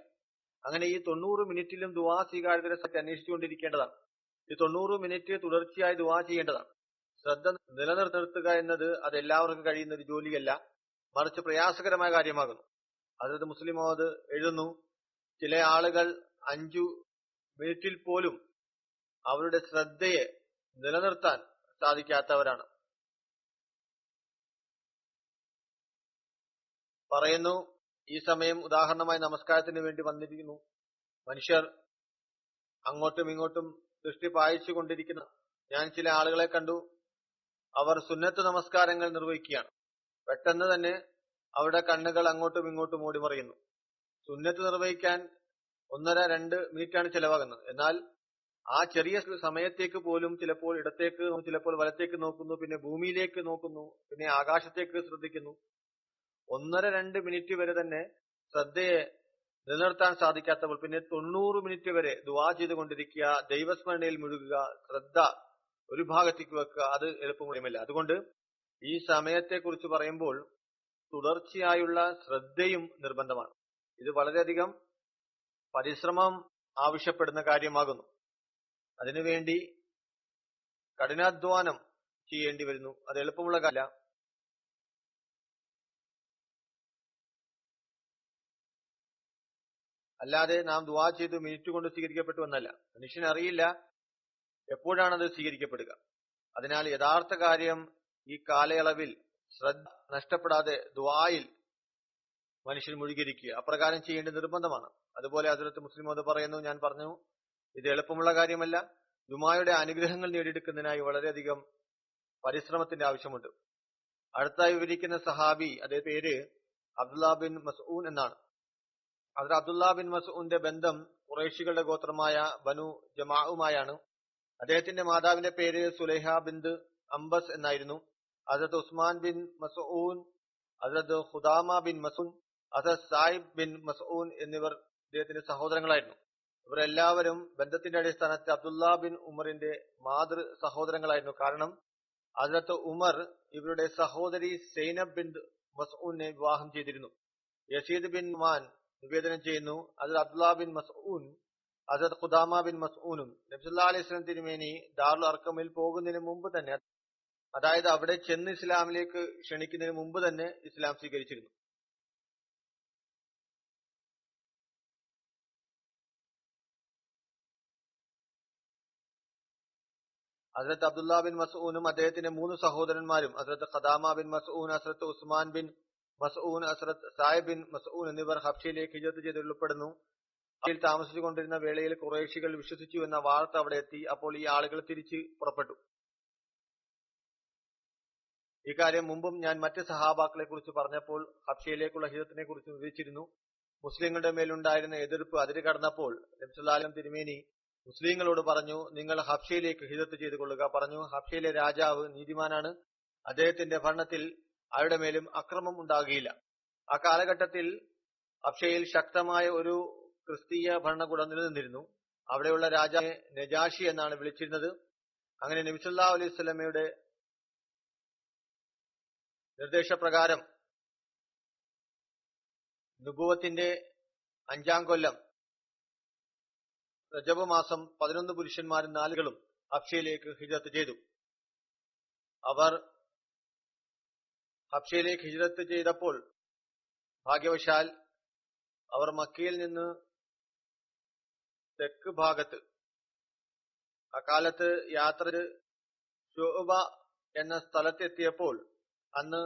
അങ്ങനെ ഈ 90 മിനിറ്റിലും ദുആ സ്വീകാര്യതയെ പറ്റി അന്വേഷിച്ചുകൊണ്ടിരിക്കേണ്ടതാണ്. ഈ 90 മിനിറ്റ് തുടർച്ചയായി ദുആ ചെയ്യേണ്ടതാണ്. ശ്രദ്ധ നിലനിർത്തുക എന്നത് അത് എല്ലാവർക്കും കഴിയുന്ന ഒരു ജോലിയല്ല, മറിച്ച് പ്രയാസകരമായ കാര്യമാകുന്നു. ഹദ്റത്ത് മുസ്ലിം മൗദ് എഴുതുന്നു, ചില ആളുകൾ 5 മിനിറ്റിൽ പോലും അവരുടെ ശ്രദ്ധയെ നിലനിർത്താൻ സാധിക്കാത്തവരാണ്. പറയുന്നു, ഈ സമയം ഉദാഹരണമായി നമസ്കാരത്തിന് വേണ്ടി വന്നിരിക്കുന്നു. മനുഷ്യർ അങ്ങോട്ടും ഇങ്ങോട്ടും ദൃഷ്ടി പായിച്ചു കൊണ്ടിരിക്കുന്ന ഞാൻ ചില ആളുകളെ കണ്ടു. അവർ സുന്നത്ത് നമസ്കാരങ്ങൾ നിർവഹിക്കുകയാണ്. പെട്ടെന്ന് തന്നെ അവരുടെ കണ്ണുകൾ അങ്ങോട്ടും ഇങ്ങോട്ടും ഓടിമറിയുന്നു. സുന്നത്ത് നിർവഹിക്കാൻ 1.5-2 മിനിറ്റാണ് ചെലവാകുന്നത്. എന്നാൽ ആ ചെറിയ സമയത്തേക്ക് പോലും ചിലപ്പോൾ ഇടത്തേക്ക്, ചിലപ്പോൾ വലത്തേക്ക് നോക്കുന്നു, പിന്നെ ഭൂമിയിലേക്ക് നോക്കുന്നു, പിന്നെ ആകാശത്തേക്ക് ശ്രദ്ധിക്കുന്നു. 1.5-2 മിനിറ്റ് വരെ തന്നെ ശ്രദ്ധയെ നിലനിർത്താൻ സാധിക്കാത്തപ്പോൾ പിന്നെ 90 മിനിറ്റ് വരെ ദുആ ചെയ്തുകൊണ്ടിരിക്കുക, ദൈവസ്മരണയിൽ മുഴുകുക, ശ്രദ്ധ ഒരു ഭാഗത്തേക്ക് വെക്കുക, അത് എളുപ്പമല്ല. അതുകൊണ്ട് ഈ സമയത്തെ കുറിച്ച് പറയുമ്പോൾ തുടർച്ചയായുള്ള ശ്രദ്ധയും നിർബന്ധമാണ്. ഇത് വളരെയധികം പരിശ്രമം ആവശ്യപ്പെടുന്ന കാര്യമാകുന്നു. അതിനുവേണ്ടി കഠിനാധ്വാനം ചെയ്യേണ്ടി വരുന്നു. അത് എളുപ്പമുള്ള കാര്യമല്ല. അല്ലാതെ നാം ദുആ ചെയ്ത് മിനിറ്റ് കൊണ്ട് സ്വീകരിക്കപ്പെട്ടു എന്നല്ല. മനുഷ്യനറിയില്ല എപ്പോഴാണത് സ്വീകരിക്കപ്പെടുക. അതിനാൽ യഥാർത്ഥ കാര്യം ഈ കാലയളവിൽ ശ്രദ്ധ നഷ്ടപ്പെടാതെ ദുആയിൽ മനുഷ്യൻ മുഴുകിയിരിക്കുക. അപ്രകാരം ചെയ്യേണ്ടത് നിർബന്ധമാണ്. അതുപോലെ ഹസ്രത്ത് മുസ്ലിം അത് പറയുന്നു, ഞാൻ പറഞ്ഞു, ഇത് എളുപ്പമുള്ള കാര്യമല്ല. ജുമായുടെ അനുഗ്രഹങ്ങൾ നേടിയെടുക്കുന്നതിനായി വളരെയധികം പരിശ്രമത്തിന്റെ ആവശ്യമുണ്ട്. അടുത്തായി വിവരിക്കുന്ന സഹാബി, അതേ പേര് അബ്ദുല്ല ബിൻ മസ്ഊൻ എന്നാണ്. ഹസ്രത്ത് അബ്ദുല്ല ബിൻ മസ്ഊന്റെ ബന്ധം ഖുറൈശികളുടെ ഗോത്രമായ ബനു ജമാഉമായാണ്. അദ്ദേഹത്തിന്റെ മാതാവിന്റെ പേര് സുലൈഹ ബിന്ത് അംബസ് എന്നായിരുന്നു. ഹസ്രത്ത് ഉസ്മാൻ ബിൻ മസ്ഊൻ, ഹസ്രത്ത് ഖുദാമ ബിൻ മസ്ഊൻ, ഹസ്രത്ത് സായിബ് ബിൻ മസ്ഊൻ എന്നിവർ അദ്ദേഹത്തിന്റെ സഹോദരങ്ങളായിരുന്നു. ഇവർ എല്ലാവരും ബന്ധത്തിന്റെ അടിസ്ഥാനത്തിൽ അബ്ദുല്ല ബിൻ ഉമറിന്റെ മാതൃ സഹോദരങ്ങളായിരുന്നു. കാരണം ഹസ്രത്ത് ഉമർ ഇവരുടെ സഹോദരി സൈനബ് ബിൻ മസ്ഊനെ വിവാഹം ചെയ്തിരുന്നു. യസീദ് ബിൻ മാൻ നിവേദനം ചെയ്യുന്നു, ഹസ്രത്ത് അബ്ദുല്ല ബിൻ മസ്ഊൻ ഹസ്രത്ത് ഖുദാമ ബിൻ മസ്ഊനും നബി സല്ലല്ലാഹു അലൈഹി വസല്ലം തിരുമേനി ദാറുൽ അർഖമിൽ പോകുന്നതിന് മുമ്പ് തന്നെ, അതായത് അവിടെ ചെന്ന് ഇസ്ലാമിലേക്ക് ക്ഷണിക്കുന്നതിന് മുമ്പ് തന്നെ ഇസ്ലാം സ്വീകരിച്ചിരുന്നു. ഹസ്രത്ത് അബ്ദുല്ല ബിൻ മസ്ഊനും അദ്ദേഹത്തിന്റെ 3 സഹോദരന്മാരും ഹസ്രത്ത് ഖദാമ ബിൻ മസ്ഊൻ, ഹസ്രത്ത് ഉസ്മാൻ ബിൻ മസ്ഊൻ, ഹസ്രത്ത് സായിബ് ബിൻ മസ്ഊൻ എന്നിവർ ഹബ്ശയിലേക്ക് ഹിജ്റത്ത് ചെയ്ത് ഉൾപ്പെടുന്നു. ഹബ്ശയിൽ താമസിച്ചുകൊണ്ടിരുന്ന വേളയിൽ ഖുറൈശികൾ വിശ്വസിച്ചു എന്ന വാർത്ത അവിടെ എത്തി. അപ്പോൾ ഈ ആളുകൾ തിരിച്ച് പുറപ്പെട്ടു. ഇക്കാര്യം മുമ്പും ഞാൻ മറ്റ് സഹാബാക്കളെ കുറിച്ച് പറഞ്ഞപ്പോൾ ഹബ്ശയിലേക്കുള്ള ഹിജ്റത്തിനെ കുറിച്ച് വിവരിച്ചിരുന്നു. മുസ്ലിങ്ങളുടെ മേലുണ്ടായിരുന്ന എതിർപ്പ് അതിര് കടന്നപ്പോൾ നബി സല്ലല്ലാഹു അലൈഹി വസല്ലം തിരുമേനി മുസ്ലിങ്ങളോട് പറഞ്ഞു, നിങ്ങൾ ഹബ്ശയിലേക്ക് ഹിജ്റത്ത് ചെയ്തു കൊള്ളുക. പറഞ്ഞു, ഹബ്ശയിലെ രാജാവ് നീതിമാനാണ്. അദ്ദേഹത്തിന്റെ ഭരണത്തിൽ ആരുടെ മേലും അക്രമം ഉണ്ടാകുകയില്ല. ആ കാലഘട്ടത്തിൽ ഹബ്ശയിൽ ശക്തമായ ഒരു ക്രിസ്തീയ ഭരണകൂടം നിലനിന്നിരുന്നു. അവിടെയുള്ള രാജാവിനെ നജാഷി എന്നാണ് വിളിച്ചിരുന്നത്. അങ്ങനെ നബി സല്ലല്ലാഹു അലൈഹി വസല്ലമയുടെ നിർദ്ദേശപ്രകാരം നുബുവത്തിന്റെ 5-ാം കൊല്ലം റജബ് മാസം 11 പുരുഷന്മാരും 4 സ്ത്രീകളും ഹബ്ശയിലേക്ക് ഹിജ്റത്ത് ചെയ്തു. അവർ ഹബ്ശയിലേക്ക് ഹിജ്റത്ത് ചെയ്തപ്പോൾ ഭാഗ്യവശാൽ അവർ മക്കയിൽ നിന്ന് തെക്ക് ഭാഗത്ത്, അക്കാലത്ത് യാത്ര ശുഅബ എന്ന സ്ഥലത്തെത്തിയപ്പോൾ, അന്ന്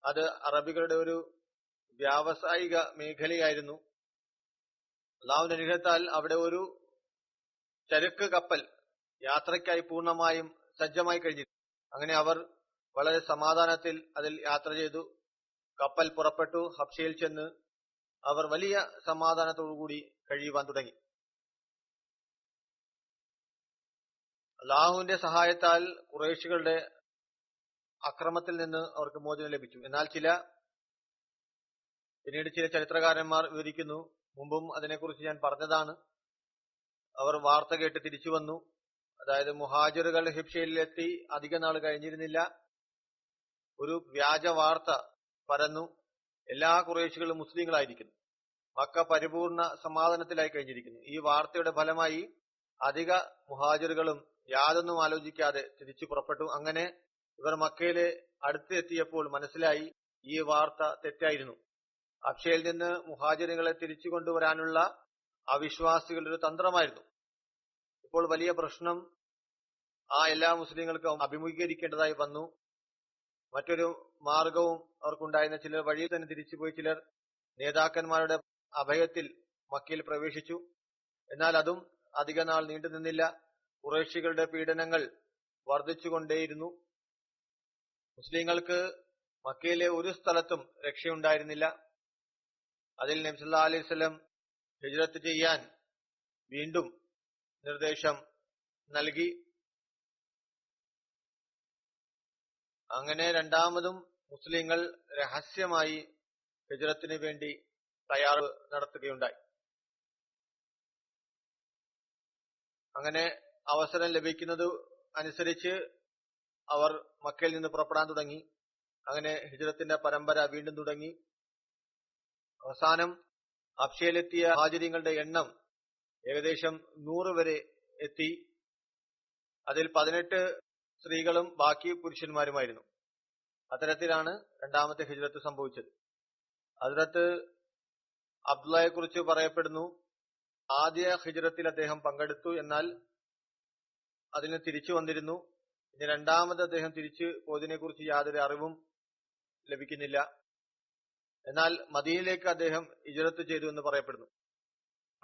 അത് അറബികളുടെ ഒരു വ്യാവസായിക മേഖലയായിരുന്നു. അല്ലാഹുവിന്റെ അനുഗ്രഹത്താൽ അവിടെ ഒരു ചരക്ക് കപ്പൽ യാത്രയ്ക്കായി പൂർണ്ണമായും സജ്ജമായി കഴിഞ്ഞിരുന്നു. അങ്ങനെ അവർ വളരെ സമാധാനത്തിൽ അതിൽ യാത്ര ചെയ്തു. കപ്പൽ പുറപ്പെട്ടു. ഹബ്ശയിൽ ചെന്ന് അവർ വലിയ സമാധാനത്തോടുകൂടി കഴിയുവാൻ തുടങ്ങി. അല്ലാഹുവിന്റെ സഹായത്താൽ ഖുറൈശികളുടെ അക്രമത്തിൽ നിന്ന് അവർക്ക് മോചനം ലഭിച്ചു. എന്നാൽ പിന്നീട് ചില ചരിത്രകാരന്മാർ വിവരിക്കുന്നു, മുമ്പും അതിനെക്കുറിച്ച് ഞാൻ പറഞ്ഞതാണ്, അവർ വാർത്ത കേട്ട് തിരിച്ചു വന്നു. അതായത് മുഹാജിറുകൾ ഹബ്ശയിലെത്തി അധിക നാൾ കഴിഞ്ഞിരുന്നില്ല. ഒരു വ്യാജ വാർത്ത പരന്നു, എല്ലാ ഖുറൈശികളും മുസ്ലിങ്ങളായിരിക്കുന്നു, മക്ക പരിപൂർണ സമാധാനത്തിലായി കഴിഞ്ഞിരിക്കുന്നു. ഈ വാർത്തയുടെ ഫലമായി അധിക മുഹാജിറുകളും യാതൊന്നും ആലോചിക്കാതെ തിരിച്ചു പുറപ്പെട്ടു. അങ്ങനെ ഇവർ മക്കയിലെ അടുത്ത് എത്തിയപ്പോൾ മനസ്സിലായി ഈ വാർത്ത തെറ്റായിരുന്നു. ഹബ്ശയിൽ നിന്ന് മുഹാജിറുകളെ തിരിച്ചു കൊണ്ടുവരാനുള്ള അവിശ്വാസികളുടെ ഒരു തന്ത്രമായിരുന്നു. ഇപ്പോൾ വലിയ പ്രശ്നം എല്ലാ മുസ്ലിങ്ങൾക്കും അഭിമുഖീകരിക്കേണ്ടതായി വന്നു. മറ്റൊരു മാർഗവും അവർക്കുണ്ടായിരുന്ന, ചിലർ വഴിയിൽ തന്നെ തിരിച്ചുപോയി, ചിലർ നേതാക്കന്മാരുടെ അഭയത്തിൽ മക്കയിൽ പ്രവേശിച്ചു. എന്നാൽ അതും അധിക നാൾ നീണ്ടുനിന്നില്ല. ഖുറൈശികളുടെ പീഡനങ്ങൾ വർദ്ധിച്ചുകൊണ്ടേയിരുന്നു. മുസ്ലിങ്ങൾക്ക് മക്കയിലെ ഒരു സ്ഥലത്തും രക്ഷയുണ്ടായിരുന്നില്ല. അതിൽ നബി സല്ലല്ലാഹു അലൈഹി വസല്ലം ഹിജ്റത്ത് ചെയ്യാൻ വീണ്ടും നിർദ്ദേശം നൽകി. അങ്ങനെ രണ്ടാമതും മുസ്ലിങ്ങൾ രഹസ്യമായി ഹിജ്റത്തിന് വേണ്ടി തയ്യാറെടുപ്പ് നടത്തുകയുണ്ടായി. അങ്ങനെ അവസരം ലഭിക്കുന്നത് അനുസരിച്ച് അവർ മക്കയിൽ നിന്ന് പുറപ്പെടാൻ തുടങ്ങി. അങ്ങനെ ഹിജ്റത്തിന്റെ പരമ്പര വീണ്ടും തുടങ്ങി. അവസാനം ഹബ്ശയിലെത്തിയ മുഹാജിറുകളുടെ എണ്ണം ഏകദേശം 100 വരെ എത്തി. അതിൽ 18 സ്ത്രീകളും ബാക്കി പുരുഷന്മാരുമായിരുന്നു. അത്തരത്തിലാണ് രണ്ടാമത്തെ ഹിജ്റത്ത് സംഭവിച്ചത്. ഹസ്രത്ത് അബ്ദുള്ളയെ കുറിച്ച് പറയപ്പെടുന്നു, ആദ്യ ഹിജ്റത്തിൽ അദ്ദേഹം പങ്കെടുത്തു, എന്നാൽ അതിന് തിരിച്ചു വന്നിരുന്നു. ഇനി രണ്ടാമത് അദ്ദേഹം തിരിച്ചു പോയതിനെ കുറിച്ച് യാതൊരു അറിവും ലഭിക്കുന്നില്ല. എന്നാൽ മദീനയിലേക്ക് അദ്ദേഹം ഹിജ്റത്ത് ചെയ്തു എന്ന് പറയപ്പെടുന്നു.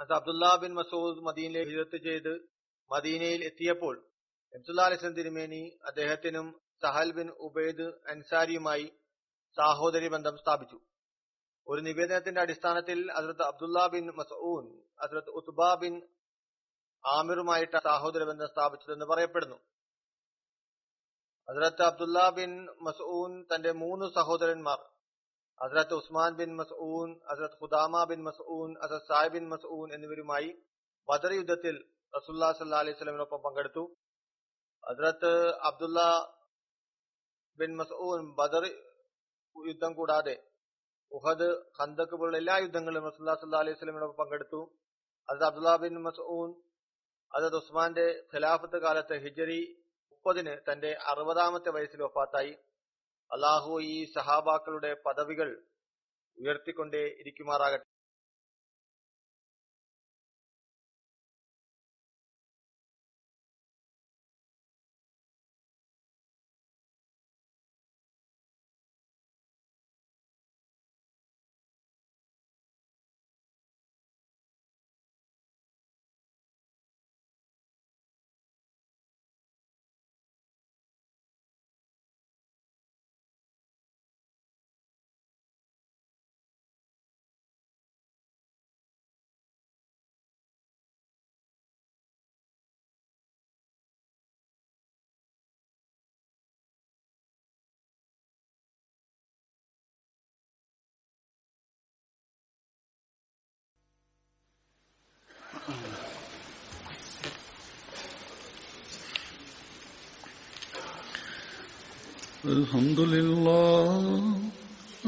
അത് അബ്ദുല്ലാ ബിൻ മസൂദ് മദീനയിലേക്ക് ഹിജ്റത്ത് ചെയ്ത് മദീനയിൽ എത്തിയപ്പോൾ നബി സല്ലല്ലാഹു അലൈഹി വസല്ലം തിരുമേനി അദ്ദേഹത്തിനും സഹൽ ബിൻ ഉബൈദ് അൻസാരിയുമായി സഹോദരി ബന്ധം സ്ഥാപിച്ചു. ഒരു നിവേദനത്തിന്റെ അടിസ്ഥാനത്തിൽ ഹസ്രത്ത് അബ്ദുല്ലാ ബിൻ മസ്ഊദ് ഹസ്രത്ത് ഉത്ബ ബിൻ ആമിറുമായിട്ട് സഹോദര ബന്ധം സ്ഥാപിച്ചതെന്ന് പറയപ്പെടുന്നു. ഹസ്രത്ത് അബ്ദുല്ലാ ബിൻ മസ്ഊദ് തന്റെ 3 സഹോദരന്മാർ ഹസ്രത്ത് ഉസ്മാൻ ബിൻ മസ്ഊദ്, ഹസ്രത്ത് ഖുദാമ ബിൻ മസ്ഊദ്, ഹസ്രത്ത് സായിബ് ബിൻ മസ്ഊദ് എന്നിവരുമായി ബദർ യുദ്ധത്തിൽ റസൂലുള്ളാഹി സ്വല്ലല്ലാഹു അലൈഹി വസല്ലമയോടൊപ്പം പങ്കെടുത്തു. ഹസ്രത്ത് അബ്ദുല്ലാ ബിൻ മസ്ഊദ് ബദർ യുദ്ധം കൂടാതെ ഉഹദ്, ഖന്തക് പോലുള്ള എല്ലാ യുദ്ധങ്ങളിലും റസൂലുള്ളാഹി സ്വല്ലല്ലാഹു അലൈഹി വസല്ലമയോടൊപ്പം പങ്കെടുത്തു. ഹസ്രത്ത് അബ്ദുല്ലാ ബിൻ മസ്ഊദ് ഹസ്രത്ത് ഉസ്മാന്റെ ഖിലാഫത്ത് കാലത്ത് ഹിജ്രി 30 തന്റെ 60ാമത്തെ വയസ്സിൽ വഫാത്തായി. അല്ലാഹു ഈ സഹാബാക്കളുടെ പദവികൾ ഉയർത്തിക്കൊണ്ടേ ഇരിക്കുമാറാകട്ടെ.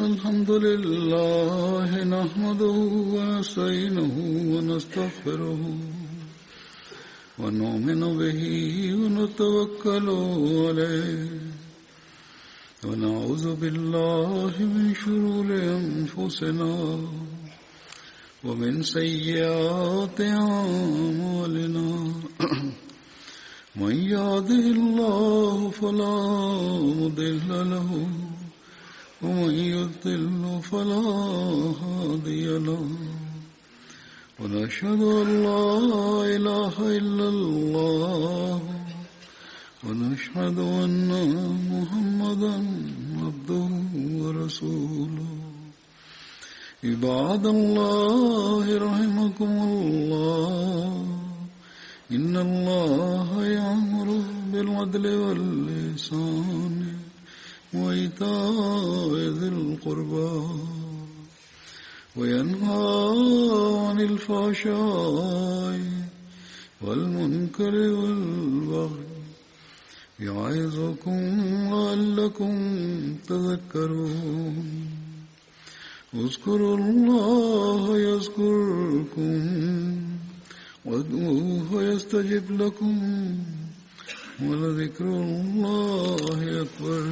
الحمد لله نحمده ونستعينه ونستغفره ونؤمن به ونتوكل عليه ونعوذ بالله من شرور أنفسنا ومن سيئات أعمالنا من يهده الله فلا مضل له ومن يضلل فلا هادي له ونشهد أن لا إله إلا الله ونشهد أن محمدا عبده ورسوله عباد الله رحمكم الله إن الله يأمر بالعدل والإحسان وإيتاء ذي القربى وينهى عن الفحشاء والمنكر والبغي يعظكم لعلكم تذكرون اذكروا الله يذكركم وادعوه يستجب لكم ولذكر الله أكبر.